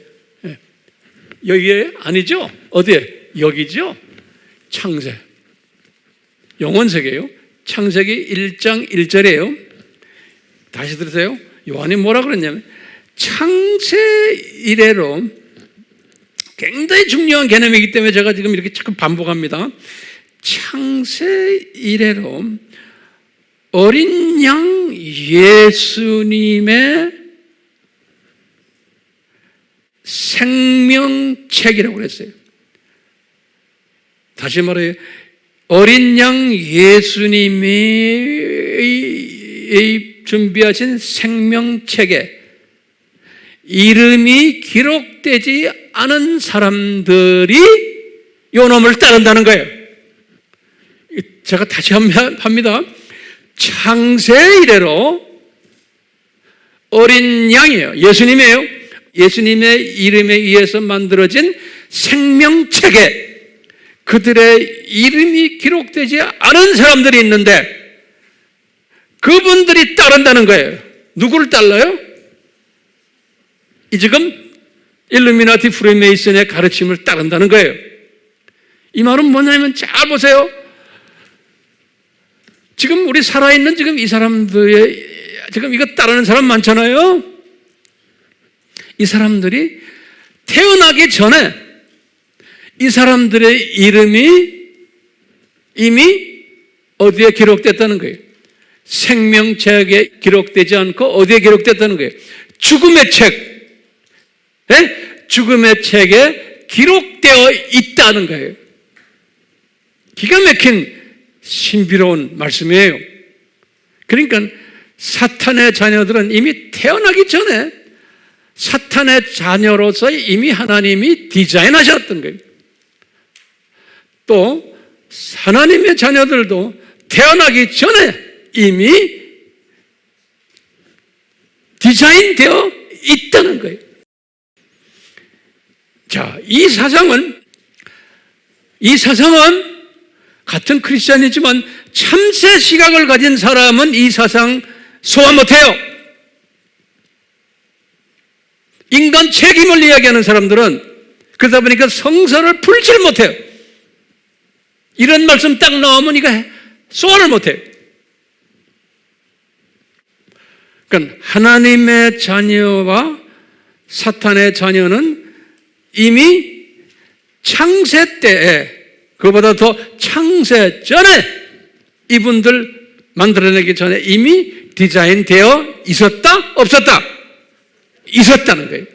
여기에 아니죠? 어디에? 여기죠? 창세. 영원세계예요. 창세기 1장 1절이에요. 다시 들으세요. 요한이 뭐라 그랬냐면 창세 이래로, 굉장히 중요한 개념이기 때문에 제가 지금 이렇게 자꾸 반복합니다. 창세 이래로 어린 양 예수님의 생명책이라고 그랬어요. 다시 말해, 어린 양 예수님이 준비하신 생명책에 이름이 기록되지 않은 사람들이 요 놈을 따른다는 거예요. 제가 다시 합니다. 창세 이래로 어린 양이에요. 예수님이에요. 예수님의 이름에 의해서 만들어진 생명책에 그들의 이름이 기록되지 않은 사람들이 있는데 그분들이 따른다는 거예요. 누구를 따라요? 이 지금 일루미나티 프리메이슨의 가르침을 따른다는 거예요. 이 말은 뭐냐면 잘 보세요. 지금 우리 살아있는 지금 이 사람들의 지금 이거 따르는 사람 많잖아요. 이 사람들이 태어나기 전에 이 사람들의 이름이 이미 어디에 기록됐다는 거예요? 생명책에 기록되지 않고 어디에 기록됐다는 거예요? 죽음의 책. 네? 죽음의 책에 기록되어 있다는 거예요. 기가 막힌 신비로운 말씀이에요. 그러니까 사탄의 자녀들은 이미 태어나기 전에 사탄의 자녀로서 이미 하나님이 디자인하셨던 거예요. 또 하나님의 자녀들도 태어나기 전에 이미 디자인되어 있다는 거예요. 자, 이 사상은 같은 크리스찬이지만 참새 시각을 가진 사람은 이 사상 소화 못해요. 인간 책임을 이야기하는 사람들은 그러다 보니까 성서를 풀지를 못해요. 이런 말씀 딱 나오면 이거 소화를 못해요. 그러니까 하나님의 자녀와 사탄의 자녀는 이미 창세 때에, 그보다 더 창세 전에 이분들 만들어내기 전에 이미 디자인되어 있었다? 없었다? 있었다는 거예요.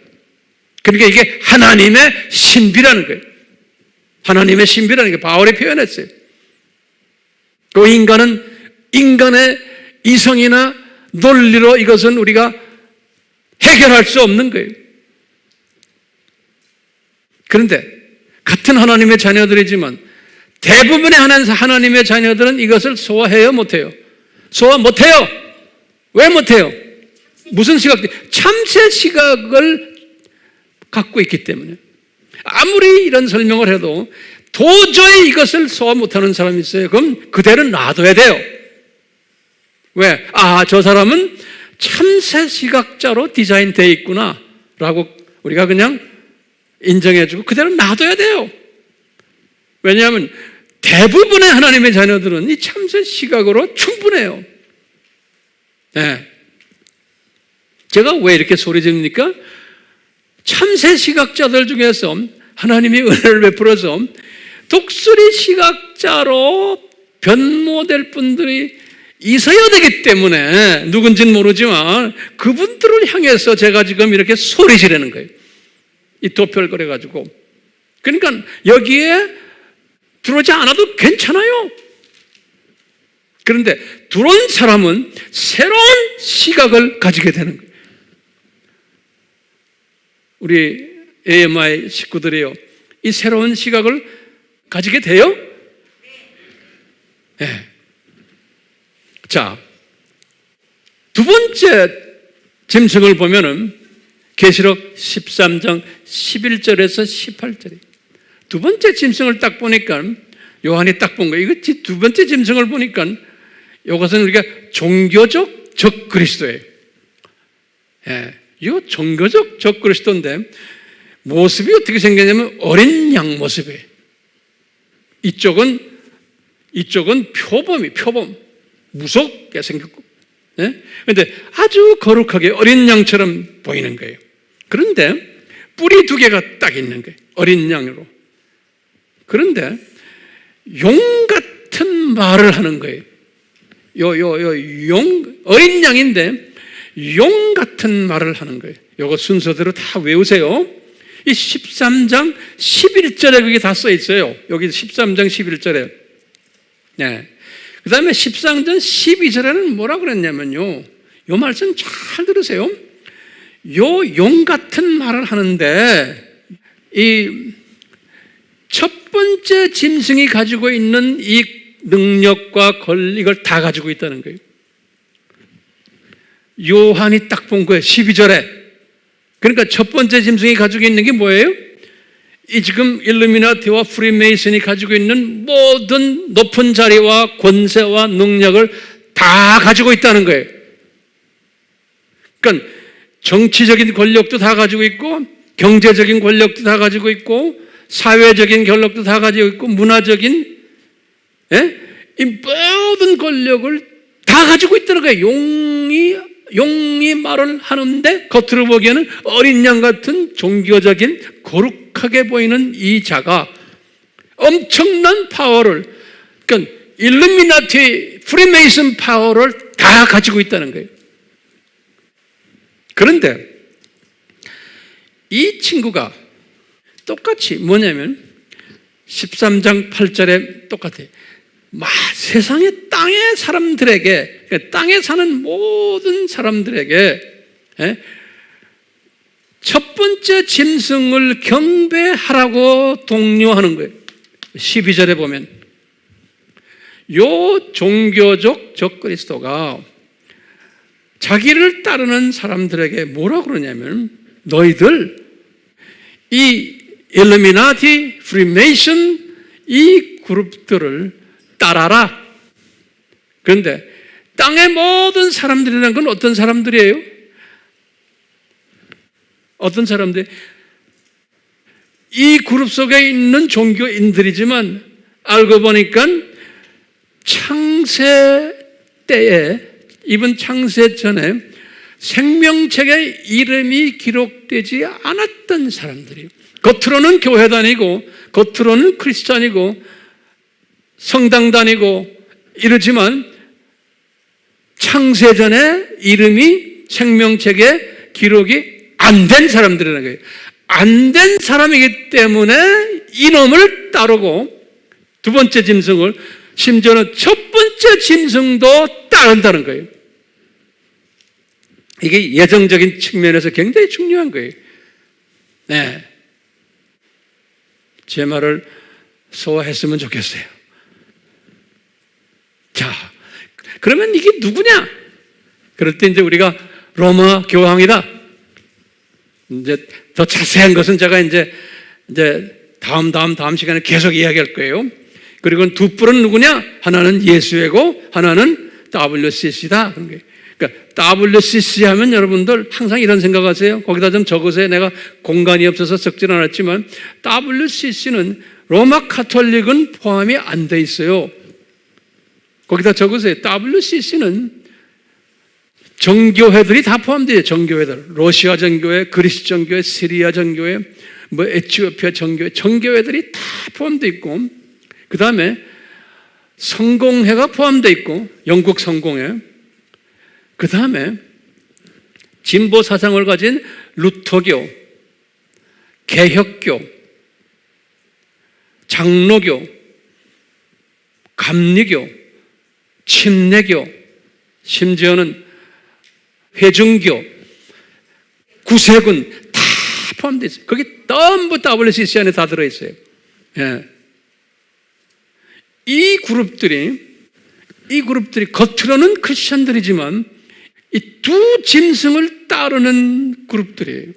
그러니까 이게 하나님의 신비라는 거예요. 하나님의 신비라는 게 바울이 표현했어요. 그 인간의 이성이나 논리로 이것은 우리가 해결할 수 없는 거예요. 그런데 같은 하나님의 자녀들이지만 대부분의 하나님의 자녀들은 이것을 소화해요, 못해요? 소화 못해요. 왜 못해요? 무슨 시각? 참새 시각을 갖고 있기 때문에. 아무리 이런 설명을 해도 도저히 이것을 소화 못하는 사람이 있어요. 그럼 그대로 놔둬야 돼요. 왜? 저 사람은 참새 시각자로 디자인되어 있구나 라고 우리가 그냥 인정해주고 그대로 놔둬야 돼요. 왜냐하면 대부분의 하나님의 자녀들은 이 참새 시각으로 충분해요. 네. 제가 왜 이렇게 소리 지릅니까? 참새 시각자들 중에서 하나님이 은혜를 베풀어서 독수리 시각자로 변모될 분들이 있어야 되기 때문에 누군지는 모르지만 그분들을 향해서 제가 지금 이렇게 소리 지르는 거예요. 이 도표를 가지고. 그러니까 여기에 들어오지 않아도 괜찮아요. 그런데 들어온 사람은 새로운 시각을 가지게 되는 거예요. 우리 AMI 식구들이요, 이 새로운 시각을 가지게 돼요? 네. 자, 두 번째 짐승을 보면은 계시록 13장 11절에서 18절이 두 번째 짐승을 딱 보니까 요한이 딱 본 거예요. 이거 두 번째 짐승을 보니까 이것은 우리가 종교적 적그리스도예요. 예, 이거 종교적 적그리스도인데 모습이 어떻게 생겼냐면 어린 양 모습이에요. 이쪽은 표범 무섭게 생겼고, 그런데 아주 거룩하게 어린 양처럼 보이는 거예요. 그런데 뿔이 두 개가 딱 있는 거예요. 어린 양으로. 그런데 용 같은 말을 하는 거예요. 어린 양인데 용 같은 말을 하는 거예요. 이거 순서대로 다 외우세요. 이 13장 11절에 그게 다 써 있어요. 여기 13장 11절에. 네. 그 다음에 13장 12절에는 뭐라 그랬냐면요, 요 말씀 잘 들으세요. 요 용 같은 말을 하는데 이 첫 번째 짐승이 가지고 있는 이 능력과 권리를 다 가지고 있다는 거예요. 요한이 딱 본 거예요. 12절에. 그러니까 첫 번째 짐승이 가지고 있는 게 뭐예요? 이 지금 일루미나티와 프리메이슨이 가지고 있는 모든 높은 자리와 권세와 능력을 다 가지고 있다는 거예요. 그러니까 정치적인 권력도 다 가지고 있고, 경제적인 권력도 다 가지고 있고, 사회적인 권력도 다 가지고 있고, 문화적인, 이 모든 권력을 다 가지고 있다는 거예요. 용이 말을 하는데 겉으로 보기에는 어린 양 같은 종교적인 거룩하게 보이는 이 자가 엄청난 파워를, 그러니까 일루미나티, 프리메이슨 파워를 다 가지고 있다는 거예요. 그런데 이 친구가 똑같이 뭐냐면 13장 8절에 똑같아요. 세상의 땅의 사람들에게, 그러니까 땅에 사는 모든 사람들에게 첫 번째 짐승을 경배하라고 독려하는 거예요. 12절에 보면 요 종교적 적그리스도가 자기를 따르는 사람들에게 뭐라고 그러냐면, 너희들 이 일루미나티, 프리메이션 이 그룹들을 따라라. 그런데 땅의 모든 사람들이라는 건 어떤 사람들이에요? 어떤 사람들? 이 그룹 속에 있는 종교인들이지만 알고 보니까 창세 때에, 이번 창세 전에 생명책에 이름이 기록되지 않았던 사람들이에요. 겉으로는 교회 다니고, 겉으로는 크리스찬이고, 성당 다니고 이러지만 창세전에 이름이 생명책에 기록이 안 된 사람들이라는 거예요. 안 된 사람이기 때문에 이놈을 따르고 두 번째 짐승을, 심지어는 첫 번째 짐승도 따른다는 거예요. 이게 예정적인 측면에서 굉장히 중요한 거예요. 네. 제 말을 소화했으면 좋겠어요. 자, 그러면 이게 누구냐? 그럴 때 이제 우리가 로마 교황이다. 이제 더 자세한 것은 제가 이제 다음 시간에 계속 이야기할 거예요. 그리고 두 뿔은 누구냐? 하나는 예수이고 하나는 WCC다. 그러니까 WCC 하면 여러분들 항상 이런 생각하세요. 거기다 좀 적으세요. 내가 공간이 없어서 적지는 않았지만 WCC는 로마 카톨릭은 포함이 안 돼 있어요. 거기다 적으세요. WCC는 정교회들이 다 포함돼요. 정교회들. 러시아 정교회, 그리스 정교회, 시리아 정교회, 에티오피아 정교회, 정교회들이 다 포함되어 있고, 그 다음에 성공회가 포함되어 있고, 영국 성공회, 그 다음에 진보 사상을 가진 루터교, 개혁교, 장로교, 감리교, 침례교, 심지어는 회중교, 구세군 다 포함되어 있어요. 거기 전부 WCC 안에 다 들어있어요. 예. 이 그룹들이 겉으로는 크리스천들이지만 이 두 짐승을 따르는 그룹들이에요.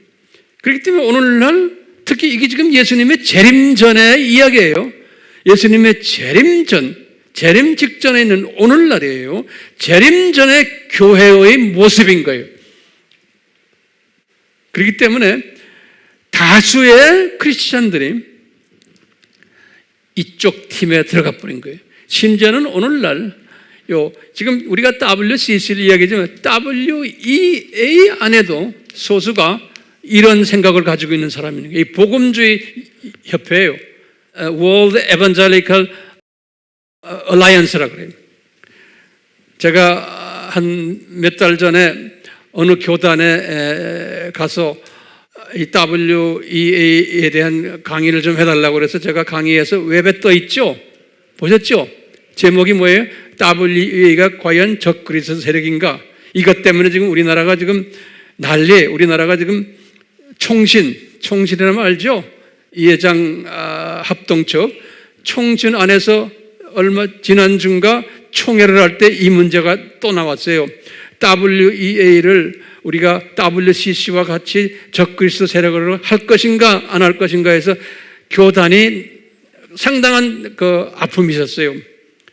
그렇기 때문에 오늘날 특히 이게 지금 예수님의 재림 전의 이야기예요. 예수님의 재림 직전에 있는 오늘날이에요. 재림 전의 교회의 모습인 거예요. 그렇기 때문에 다수의 크리스천들이 이쪽 팀에 들어가 버린 거예요. 심지어는 오늘날 지금 우리가 WCC를 이야기하지만 WEA 안에도 소수가 이런 생각을 가지고 있는 사람이 있는 거예요. 이 복음주의 협회예요. World Evangelical Alliance라고 그래요. 제가 한 몇 달 전에 어느 교단에 가서 이 WEA에 대한 강의를 좀 해달라고 그래서 제가 강의해서 웹에 떠 있죠? 보셨죠? 제목이 뭐예요? WEA가 과연 적그리스도 세력인가? 이것 때문에 지금 우리나라가 지금 난리예요. 우리나라가 지금 총신이라면 알죠? 이회장 합동측 총신 안에서 지난주인가 총회를 할 때 이 문제가 또 나왔어요. WEA를 우리가 WCC와 같이 적그리스도 세력으로 할 것인가 안 할 것인가 해서 교단이 상당한 아픔이 있었어요.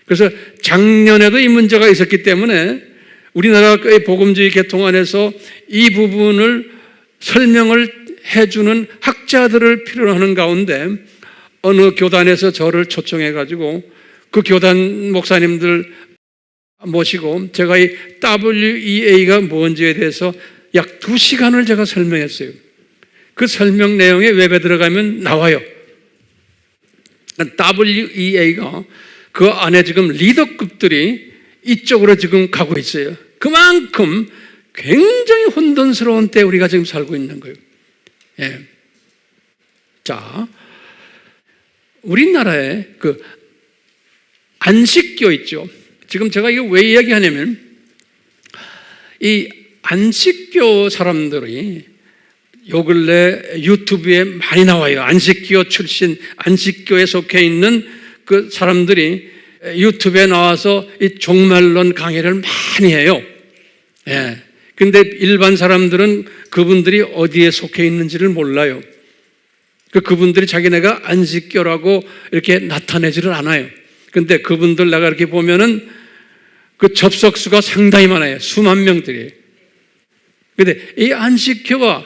그래서 작년에도 이 문제가 있었기 때문에 우리나라의 복음주의 계통 안에서 이 부분을 설명을 해주는 학자들을 필요로 하는 가운데 어느 교단에서 저를 초청해가지고 그 교단 목사님들 모시고 제가 이 WEA가 뭔지에 대해서 약 2시간을 제가 설명했어요. 그 설명 내용에 웹에 들어가면 나와요. WEA가 그 안에 지금 리더급들이 이쪽으로 지금 가고 있어요. 그만큼 굉장히 혼돈스러운 때 우리가 지금 살고 있는 거예요. 예. 자, 우리나라에 안식교 있죠. 지금 제가 이거 왜 이야기하냐면 이 안식교 사람들이 요 근래 유튜브에 많이 나와요. 안식교 출신, 안식교에 속해 있는 그 사람들이 유튜브에 나와서 이 종말론 강의를 많이 해요. 예. 근데 일반 사람들은 그분들이 어디에 속해 있는지를 몰라요. 그분들이 자기네가 안식교라고 이렇게 나타내지를 않아요. 근데 그분들 내가 이렇게 보면은 그 접속수가 상당히 많아요. 수만 명들이. 근데 이 안식교가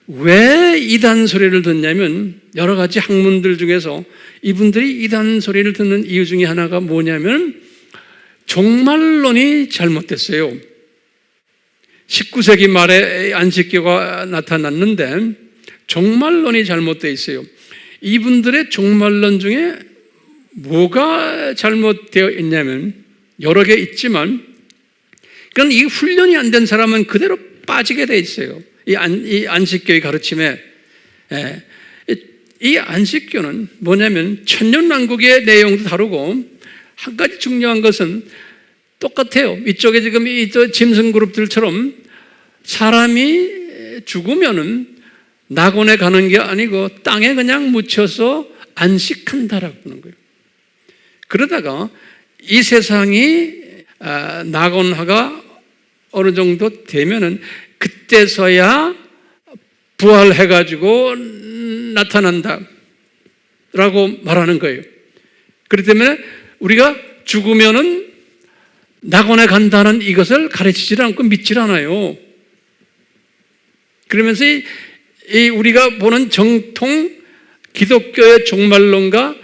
왜 이단 소리를 듣냐면 여러 가지 학문들 중에서 이분들이 이단 소리를 듣는 이유 중에 하나가 뭐냐면 종말론이 잘못됐어요. 19세기 말에 안식교가 나타났는데 종말론이 잘못되어 있어요. 이분들의 종말론 중에 뭐가 잘못되어 있냐면 여러 개 있지만 그건 이 훈련이 안 된 사람은 그대로 빠지게 돼 있어요. 이 안식교의 가르침에. 이 안식교는 뭐냐면 천년왕국의 내용도 다르고 한 가지 중요한 것은 똑같아요. 이쪽에 지금 이 짐승 그룹들처럼 사람이 죽으면은 낙원에 가는 게 아니고 땅에 그냥 묻혀서 안식한다라고 하는 거예요. 그러다가 이 세상이 낙원화가 어느 정도 되면은 그때서야 부활해가지고 나타난다라고 말하는 거예요. 그렇기 때문에 우리가 죽으면은 낙원에 간다는 이것을 가르치질 않고 믿질 않아요. 그러면서 우리가 보는 정통 기독교의 종말론과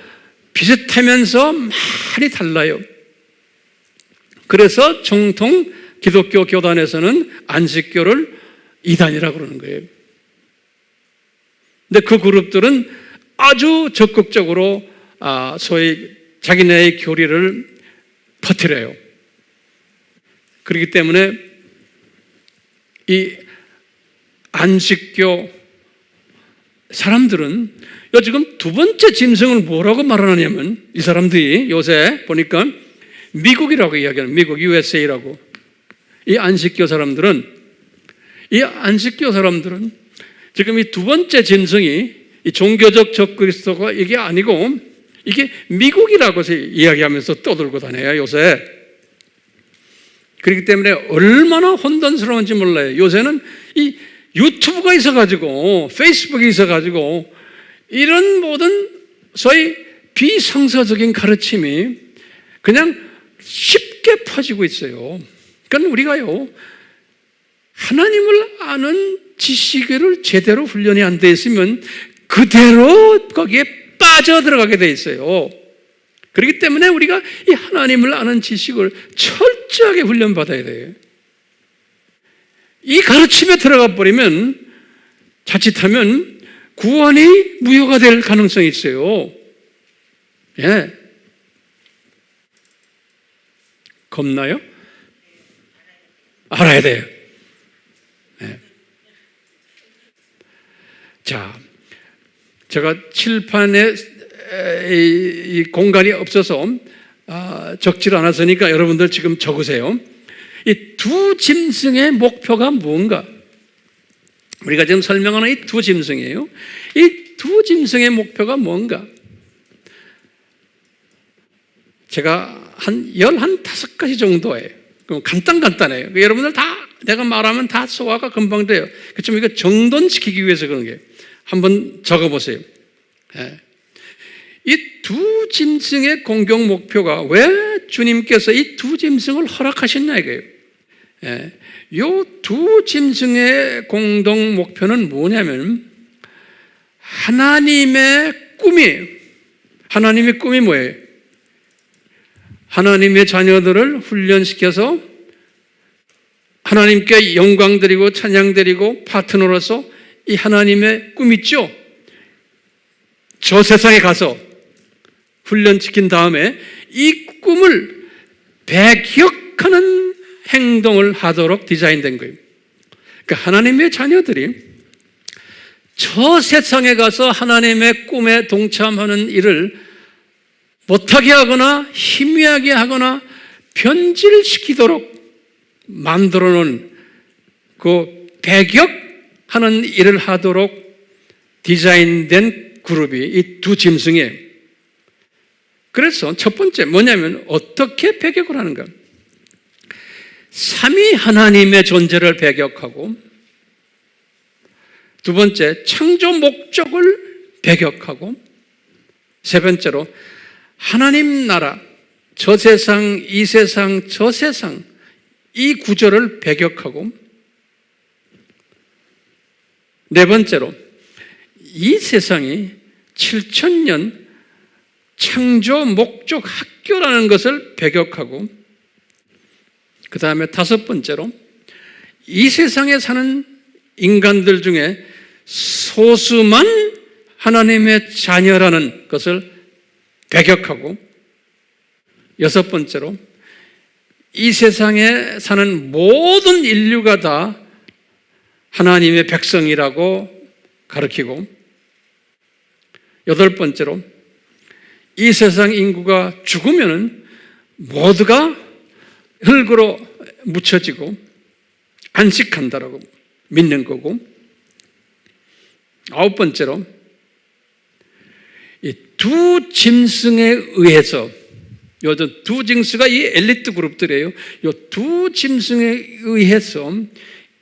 비슷하면서 많이 달라요. 그래서 정통 기독교 교단에서는 안식교를 이단이라고 그러는 거예요. 근데 그 그룹들은 아주 적극적으로 소위 자기네의 교리를 퍼뜨려요. 그렇기 때문에 이 안식교 사람들은 지금 두 번째 짐승을 뭐라고 말하느냐면 이 사람들이 요새 보니까 미국이라고 이야기하는 미국 USA라고 이 안식교 사람들은 지금 이 두 번째 짐승이 이 종교적 적그리스도가 이게 아니고 이게 미국이라고 이야기하면서 떠들고 다녀요 요새. 그렇기 때문에 얼마나 혼돈스러운지 몰라요. 요새는 이 유튜브가 있어가지고 페이스북이 있어가지고 이런 모든 소위 비성서적인 가르침이 그냥 쉽게 퍼지고 있어요. 그러니까 우리가요 하나님을 아는 지식을 제대로 훈련이 안 돼 있으면 그대로 거기에 빠져들어가게 돼 있어요. 그렇기 때문에 우리가 이 하나님을 아는 지식을 철저하게 훈련받아야 돼요. 이 가르침에 들어가 버리면 자칫하면 구원이 무효가 될 가능성이 있어요. 예. 겁나요? 알아야 돼요. 예. 자, 제가 칠판에 이 공간이 없어서 적질 않았으니까 여러분들 지금 적으세요. 이 두 짐승의 목표가 뭔가? 우리가 지금 설명하는 이 두 짐승이에요. 이 두 짐승의 목표가 뭔가? 제가 한 15가지 정도예요. 그럼 간단해요. 여러분들 다 내가 말하면 다 소화가 금방 돼요. 그렇지만 이거 정돈시키기 위해서 그런 거예요. 한번 적어보세요. 예. 이 두 짐승의 공경 목표가 왜 주님께서 이 두 짐승을 허락하셨냐 이거예요. 예. 이 두 짐승의 공동 목표는 뭐냐면 하나님의 꿈이 뭐예요? 하나님의 자녀들을 훈련시켜서 하나님께 영광 드리고 찬양 드리고 파트너로서 이 하나님의 꿈 있죠? 저 세상에 가서 훈련시킨 다음에 이 꿈을 배격하는 행동을 하도록 디자인된 거예요. 그러니까 하나님의 자녀들이 저 세상에 가서 하나님의 꿈에 동참하는 일을 못하게 하거나 희미하게 하거나 변질시키도록 만들어 놓은 그 배격하는 일을 하도록 디자인된 그룹이 이 두 짐승이에요. 그래서 첫 번째 뭐냐면 어떻게 배격을 하는가? 삼위 하나님의 존재를 배격하고 두 번째 창조 목적을 배격하고 세 번째로 하나님 나라, 저 세상, 이 세상, 저 세상 이 구조를 배격하고 네 번째로 이 세상이 7,000년 창조 목적 학교라는 것을 배격하고 그 다음에 다섯 번째로 이 세상에 사는 인간들 중에 소수만 하나님의 자녀라는 것을 배격하고 여섯 번째로 이 세상에 사는 모든 인류가 다 하나님의 백성이라고 가르치고 여덟 번째로 이 세상 인구가 죽으면 모두가 흙으로 묻혀지고 안식한다라고 믿는 거고 아홉 번째로 이 두 짐승에 의해서 요즘 두 짐승가 이 엘리트 그룹들이에요. 이 두 짐승에 의해서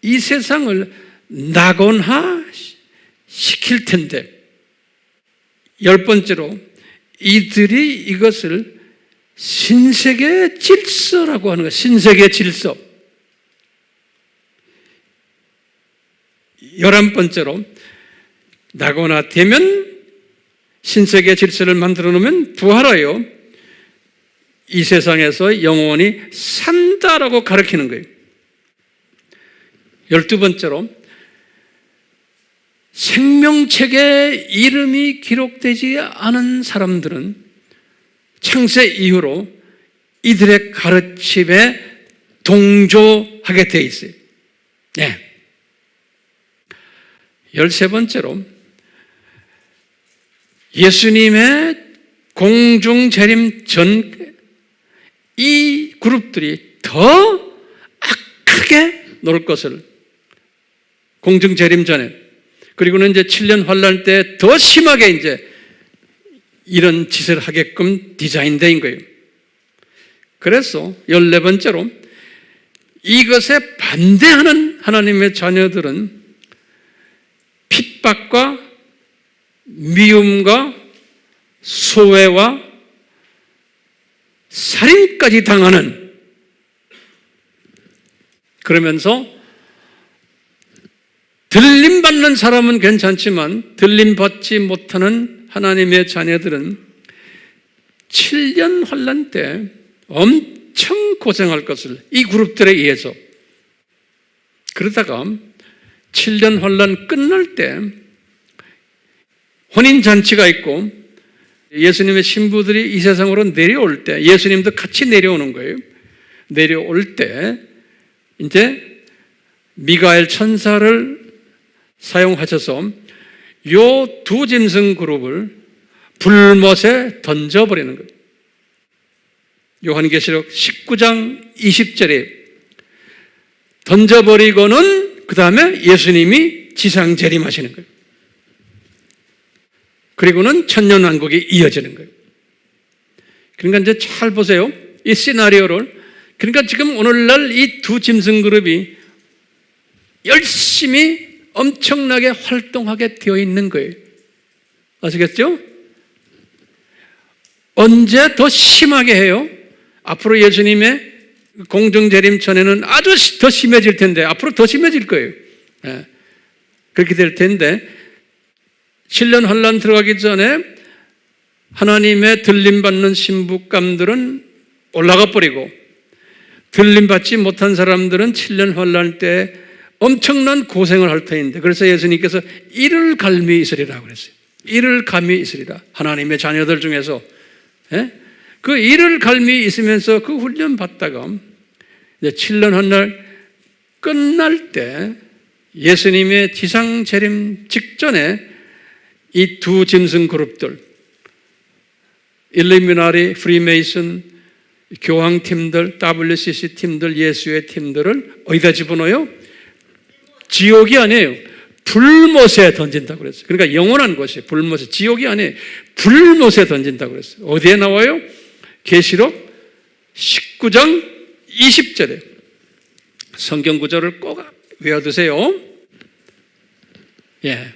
이 세상을 낙원화 시킬 텐데 열 번째로 이들이 이것을 신세계 질서라고 하는 거예요. 신세계 질서. 11번째로 나거나 되면 신세계 질서를 만들어 놓으면 부활하여 이 세상에서 영원히 산다라고 가르치는 거예요. 12번째로 생명책에 이름이 기록되지 않은 사람들은 창세 이후로 이들의 가르침에 동조하게 되어 있어요. 네. 13번째로 예수님의 공중 재림 전 이 그룹들이 더 악하게 놀 것을, 공중 재림 전에, 그리고는 이제 7년 환란 때 더 심하게 이제 이런 짓을 하게끔 디자인된 거예요. 그래서 14번째로 이것에 반대하는 하나님의 자녀들은 핍박과 미움과 소외와 살인까지 당하는, 그러면서 들림받는 사람은 괜찮지만 들림받지 못하는 하나님의 자녀들은 7년 환란 때 엄청 고생할 것을, 이 그룹들에 의해서. 그러다가 7년 환란 끝날 때 혼인잔치가 있고 예수님의 신부들이 이 세상으로 내려올 때, 예수님도 같이 내려오는 거예요. 내려올 때 이제 미가엘 천사를 사용하셔서 요 두 짐승 그룹을 불못에 던져버리는 거예요. 요한계시록 19장 20절에 던져버리고는 그 다음에 예수님이 지상 재림하시는 거예요. 그리고는 천년왕국이 이어지는 거예요. 그러니까 이제 잘 보세요. 이 시나리오를. 그러니까 지금 오늘날 이 두 짐승 그룹이 열심히 엄청나게 활동하게 되어 있는 거예요. 아시겠죠? 언제 더 심하게 해요? 앞으로 예수님의 공중재림 전에는 아주 더 심해질 텐데, 앞으로 더 심해질 거예요. 네. 그렇게 될 텐데 7년 환란 들어가기 전에 하나님의 들림받는 신부감들은 올라가 버리고 들림받지 못한 사람들은 7년 환란 때 엄청난 고생을 할 터인데, 그래서 예수님께서 이를 갈미 있으리라고 그랬어요. 이를 갈미 있으리라. 하나님의 자녀들 중에서 그 이를 갈미 있으면서 그 훈련 받다가 이제 7년 환란 끝날 때 예수님의 지상 재림 직전에 이 두 짐승 그룹들, 일루미나리, 프리메이슨, 교황팀들, WCC 팀들, 예수의 팀들을 어디다 집어넣어요? 지옥이 아니에요. 불못에 던진다고 그랬어요. 그러니까 영원한 곳이 불못에, 지옥이 아니에요. 불못에 던진다고 그랬어요. 어디에 나와요? 계시록 19장 20절에. 성경 구절을 꼭 외워두세요. 예.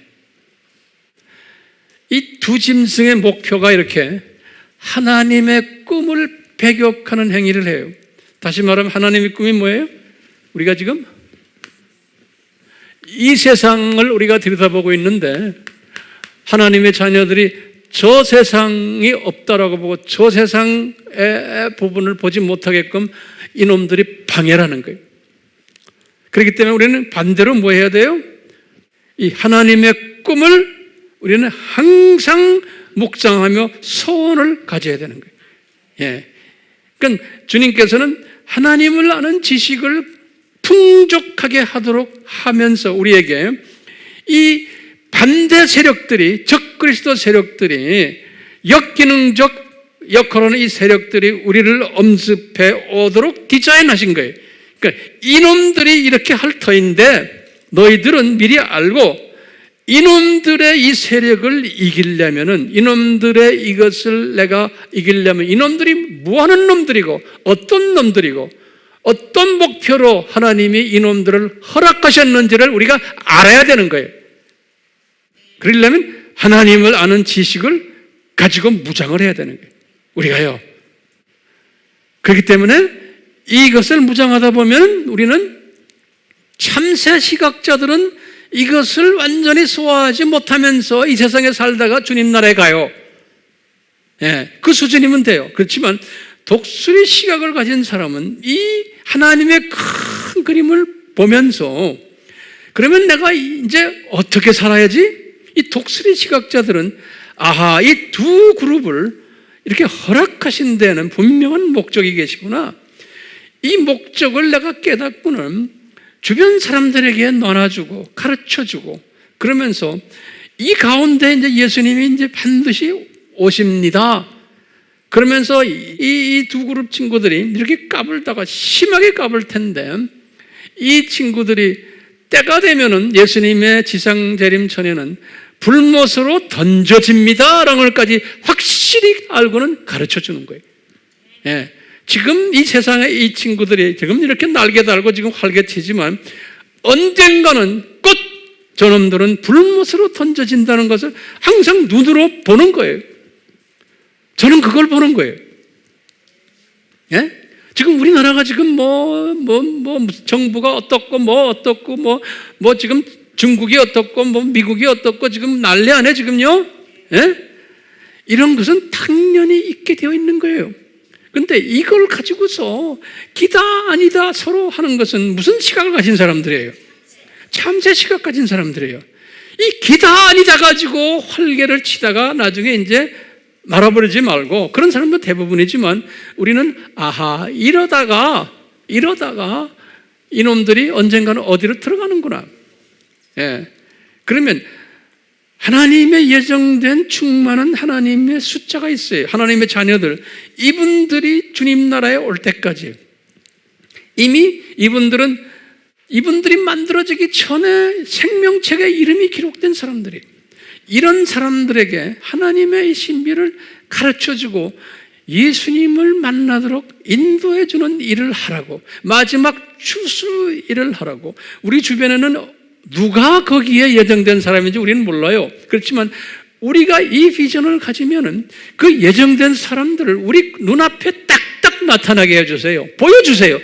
이 두 짐승의 목표가 이렇게 하나님의 꿈을 배격하는 행위를 해요. 다시 말하면 하나님의 꿈이 뭐예요? 우리가 지금 이 세상을 우리가 들여다보고 있는데 하나님의 자녀들이 저 세상이 없다라고 보고 저 세상의 부분을 보지 못하게끔 이놈들이 방해하는 거예요. 그렇기 때문에 우리는 반대로 뭐 해야 돼요? 이 하나님의 꿈을 우리는 항상 묵상하며 소원을 가져야 되는 거예요. 예. 그러니까 주님께서는 하나님을 아는 지식을 풍족하게 하도록 하면서 우리에게 이 반대 세력들이, 적그리스도 세력들이, 역기능적 역할을 하는 이 세력들이 우리를 엄습해 오도록 디자인하신 거예요. 그러니까 이놈들이 이렇게 할 터인데 너희들은 미리 알고 이놈들의 이 세력을 이기려면은, 이놈들의 이것을 내가 이기려면 이놈들이 뭐 하는 놈들이고 어떤 놈들이고 어떤 목표로 하나님이 이놈들을 허락하셨는지를 우리가 알아야 되는 거예요. 그러려면 하나님을 아는 지식을 가지고 무장을 해야 되는 거예요. 우리가요, 그렇기 때문에 이것을 무장하다 보면 우리는 참새 시각자들은 이것을 완전히 소화하지 못하면서 이 세상에 살다가 주님 나라에 가요. 예, 그 수준이면 돼요. 그렇지만 독수리 시각을 가진 사람은 이 하나님의 큰 그림을 보면서 그러면 내가 이제 어떻게 살아야지? 이 독수리 시각자들은 아하, 이 두 그룹을 이렇게 허락하신 데는 분명한 목적이 계시구나. 이 목적을 내가 깨닫고는 주변 사람들에게 나눠주고 가르쳐주고 그러면서 이 가운데 이제 예수님이 이제 반드시 오십니다. 그러면서 이 두 그룹 친구들이 이렇게 까불다가 심하게 까불 텐데 이 친구들이 때가 되면은 예수님의 지상재림 전에는 불못으로 던져집니다 라는 것까지 확실히 알고는 가르쳐 주는 거예요. 예. 지금 이 세상에 이 친구들이 지금 이렇게 날개 달고 지금 활개치지만 언젠가는 꼭 저놈들은 불못으로 던져진다는 것을 항상 눈으로 보는 거예요. 저는 그걸 보는 거예요. 예? 지금 우리나라가 지금 정부가 어떻고 지금 중국이 어떻고 미국이 어떻고 지금 난리 안 해 지금요? 예? 이런 것은 당연히 있게 되어 있는 거예요. 근데 이걸 가지고서 기다 아니다 서로 하는 것은 무슨 시각을 가진 사람들이에요? 참새 시각 가진 사람들이에요. 이 기다 아니다 가지고 활개를 치다가 나중에 이제 말아버리지 말고 그런 사람도 대부분이지만 우리는 아하 이러다가 이놈들이 언젠가는 어디로 들어가는구나. 예. 그러면 하나님의 예정된 충만한 하나님의 숫자가 있어요. 하나님의 자녀들 이분들이 주님 나라에 올 때까지 이미 이분들이 만들어지기 전에 생명책에 이름이 기록된 사람들이 이런 사람들에게 하나님의 신비를 가르쳐주고 예수님을 만나도록 인도해주는 일을 하라고 마지막 추수 일을 하라고 우리 주변에는 누가 거기에 예정된 사람인지 우리는 몰라요. 그렇지만 우리가 이 비전을 가지면은 그 예정된 사람들을 우리 눈앞에 딱딱 나타나게 해주세요. 보여주세요.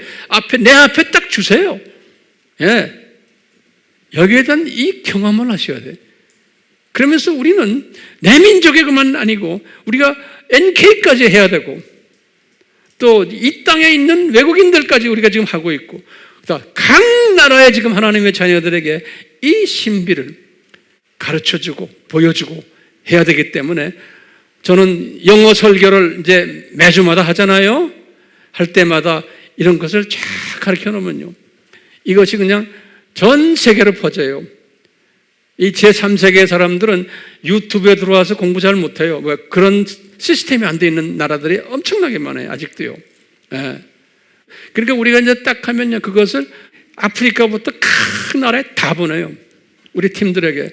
내 앞에 딱 주세요. 예. 여기에 대한 이 경험을 하셔야 돼요. 그러면서 우리는 내 민족에만 아니고 우리가 NK까지 해야 되고 또 이 땅에 있는 외국인들까지 우리가 지금 하고 있고 각 나라의 지금 하나님의 자녀들에게 이 신비를 가르쳐주고 보여주고 해야 되기 때문에 저는 영어 설교를 이제 매주마다 하잖아요. 할 때마다 이런 것을 쫙 가르쳐 놓으면요. 이것이 그냥 전 세계로 퍼져요. 이 제3세계 사람들은 유튜브에 들어와서 공부 잘 못해요. 그런 시스템이 안 돼 있는 나라들이 엄청나게 많아요. 아직도요. 예. 그러니까 우리가 이제 딱 하면요. 그것을 아프리카부터 큰 나라에 다 보내요. 우리 팀들에게.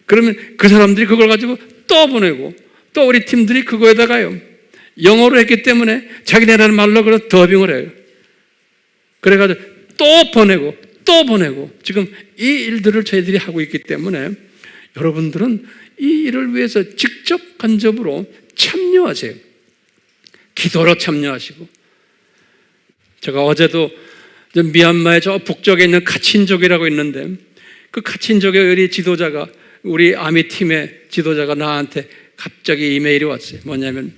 그러면 그 사람들이 그걸 가지고 또 보내고 또 우리 팀들이 그거에다가요. 영어로 했기 때문에 자기네라는 말로 그래서 더빙을 해요. 그래가지고 또 보내고 또 보내고 지금 이 일들을 저희들이 하고 있기 때문에 여러분들은 이 일을 위해서 직접 간접으로 참여하세요. 기도로 참여하시고 제가 어제도 미얀마의 저 북쪽에 있는 카친족이라고 있는데 그 카친족의 우리 지도자가 우리 아미팀의 지도자가 나한테 갑자기 이메일이 왔어요. 뭐냐면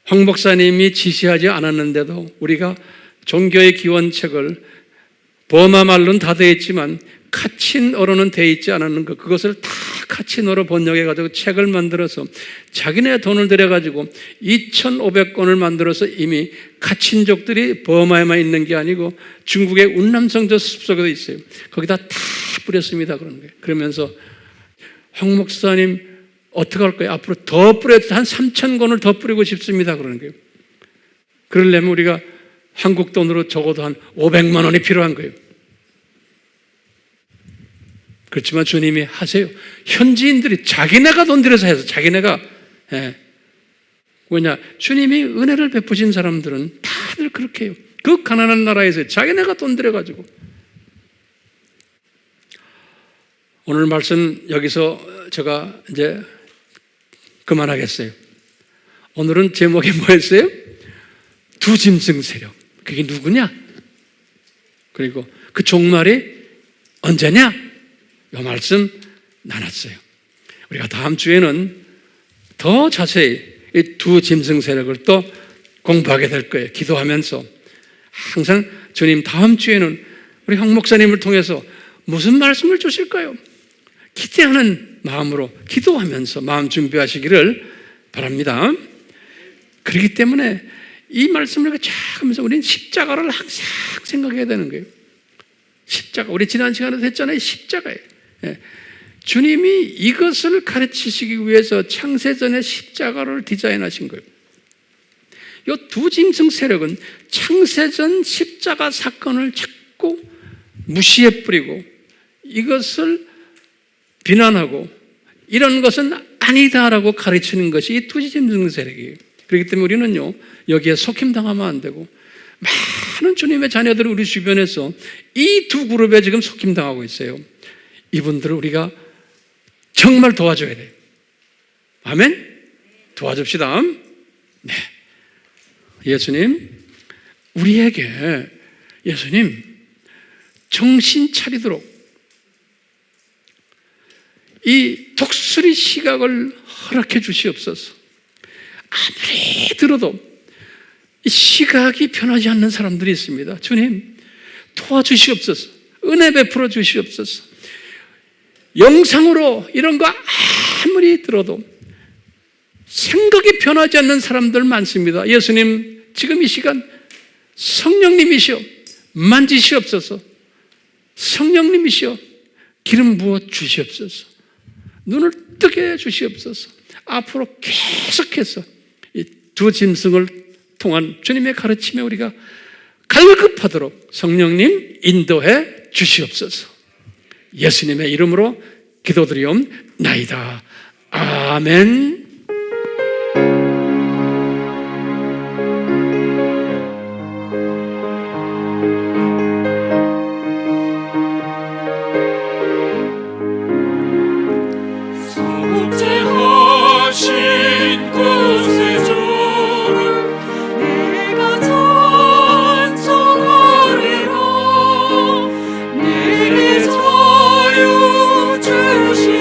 황 목사님이 지시하지 않았는데도 우리가 종교의 기원책을 버마 말로는 다 되어 있지만 카친어로는 되어 있지 않았는 것 그것을 다 카친어로 번역해가지고 책을 만들어서 자기네 돈을 들여가지고 2,500권을 만들어서 이미 카친족들이 버마에만 있는 게 아니고 중국의 운남성저 숲속에도 있어요. 거기다 다 뿌렸습니다. 그런 거예요. 그러면서 황 목사님 어떻게 할 거예요? 앞으로 더 뿌려도 한 3,000권을 더 뿌리고 싶습니다. 그러는 거예요. 그러려면 우리가 한국 돈으로 적어도 한 500만 원이 필요한 거예요. 그렇지만 주님이 하세요. 현지인들이 자기네가 돈 들여서 해서 자기네가 왜냐? 주님이 은혜를 베푸신 사람들은 다들 그렇게 해요. 그 가난한 나라에서 자기네가 돈 들여가지고 오늘 말씀 여기서 제가 이제 그만하겠어요. 오늘은 제목이 뭐였어요? 두 짐승 세력. 그게 누구냐? 그리고 그 종말이 언제냐? 이 말씀 나눴어요. 우리가 다음 주에는 더 자세히 이 두 짐승 세력을 또 공부하게 될 거예요. 기도하면서 항상 주님 다음 주에는 우리 황 목사님을 통해서 무슨 말씀을 주실까요? 기대하는 마음으로 기도하면서 마음 준비하시기를 바랍니다. 그렇기 때문에 이 말씀을 쫙 하면서 우리는 십자가를 항상 생각해야 되는 거예요. 십자가, 우리 지난 시간에도 했잖아요. 십자가예요. 주님이 이것을 가르치시기 위해서 창세전에 십자가를 디자인하신 거예요. 이 두 짐승 세력은 창세전 십자가 사건을 자꾸 무시해 뿌리고 이것을 비난하고 이런 것은 아니다라고 가르치는 것이 이 두 짐승 세력이에요. 그렇기 때문에 우리는요, 여기에 속임당하면 안 되고, 많은 주님의 자녀들이 우리 주변에서 이 두 그룹에 지금 속임당하고 있어요. 이분들을 우리가 정말 도와줘야 돼요. 아멘? 도와줍시다. 네. 예수님, 우리에게 예수님 정신 차리도록 이 독수리 시각을 허락해 주시옵소서. 아무리 들어도 이 시각이 변하지 않는 사람들이 있습니다. 주님, 도와주시옵소서. 은혜 베풀어 주시옵소서. 영상으로 이런 거 아무리 들어도 생각이 변하지 않는 사람들 많습니다. 예수님, 지금 이 시간 성령님이시여 만지시옵소서. 성령님이시여 기름 부어 주시옵소서. 눈을 뜨게 해주시옵소서. 앞으로 계속해서 이 두 짐승을 통한 주님의 가르침에 우리가 갈급하도록 성령님 인도해 주시옵소서. 예수님의 이름으로 기도드리옵나이다. 아멘.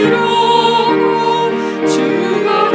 주시려고 주가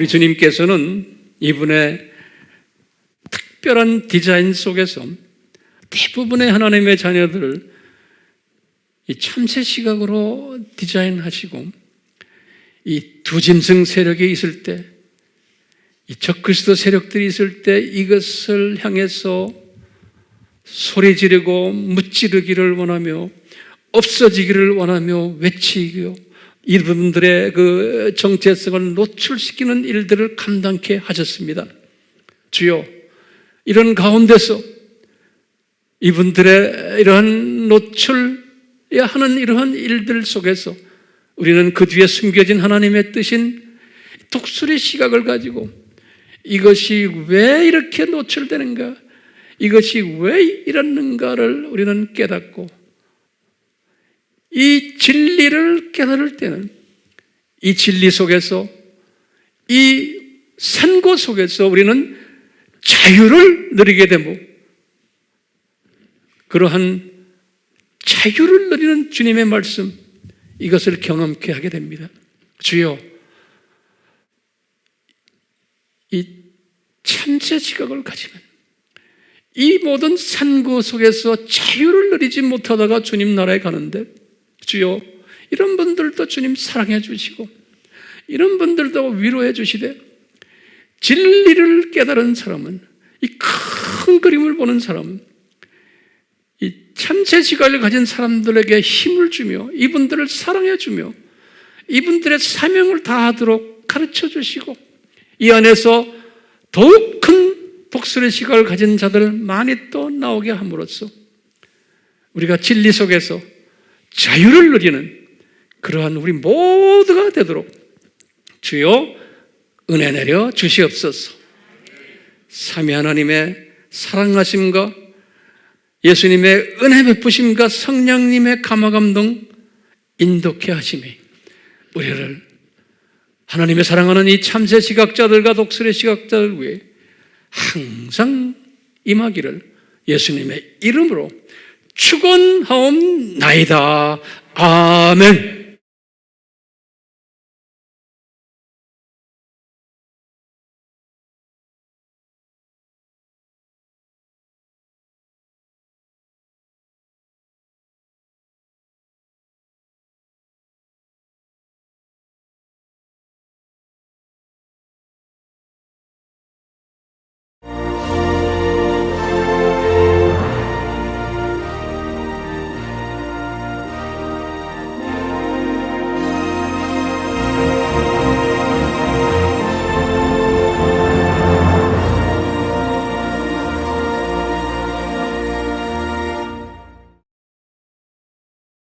우리 주님께서는 이분의 특별한 디자인 속에서 대부분의 하나님의 자녀들을 이 참새 시각으로 디자인하시고, 이 두 짐승 세력이 있을 때, 이 적그리스도 세력들이 있을 때 이것을 향해서 소리 지르고 무찌르기를 원하며 없어지기를 원하며 외치고 이분들의 그 정체성을 노출시키는 일들을 감당케 하셨습니다. 주여, 이런 가운데서 이분들의 이러한 노출해야 하는 이러한 일들 속에서 우리는 그 뒤에 숨겨진 하나님의 뜻인 독수리 시각을 가지고 이것이 왜 이렇게 노출되는가, 이것이 왜 이렇는가를 우리는 깨닫고, 이 진리를 깨달을 때는 이 진리 속에서, 이 산고 속에서 우리는 자유를 누리게 되고, 그러한 자유를 누리는 주님의 말씀, 이것을 경험케 하게 됩니다. 주여, 이 참새 시각을 가지면 이 모든 산고 속에서 자유를 누리지 못하다가 주님 나라에 가는데, 주여, 이런 분들도 주님 사랑해 주시고 이런 분들도 위로해 주시되, 진리를 깨달은 사람은, 이 큰 그림을 보는 사람은 이 참새 시각을 가진 사람들에게 힘을 주며 이분들을 사랑해 주며 이분들의 사명을 다하도록 가르쳐 주시고, 이 안에서 더욱 큰 독수리 시각을 가진 자들 많이 또 나오게 함으로써 우리가 진리 속에서 자유를 누리는 그러한 우리 모두가 되도록 주여 은혜 내려 주시옵소서. 삼위 하나님의 사랑하심과 예수님의 은혜 베푸심과 성령님의 감화감동 인도케 하심이 우리를 하나님의 사랑하는 이 참새 시각자들과 독수리 시각자들 위해 항상 임하기를 예수님의 이름으로 축원하옵나이다. 아멘.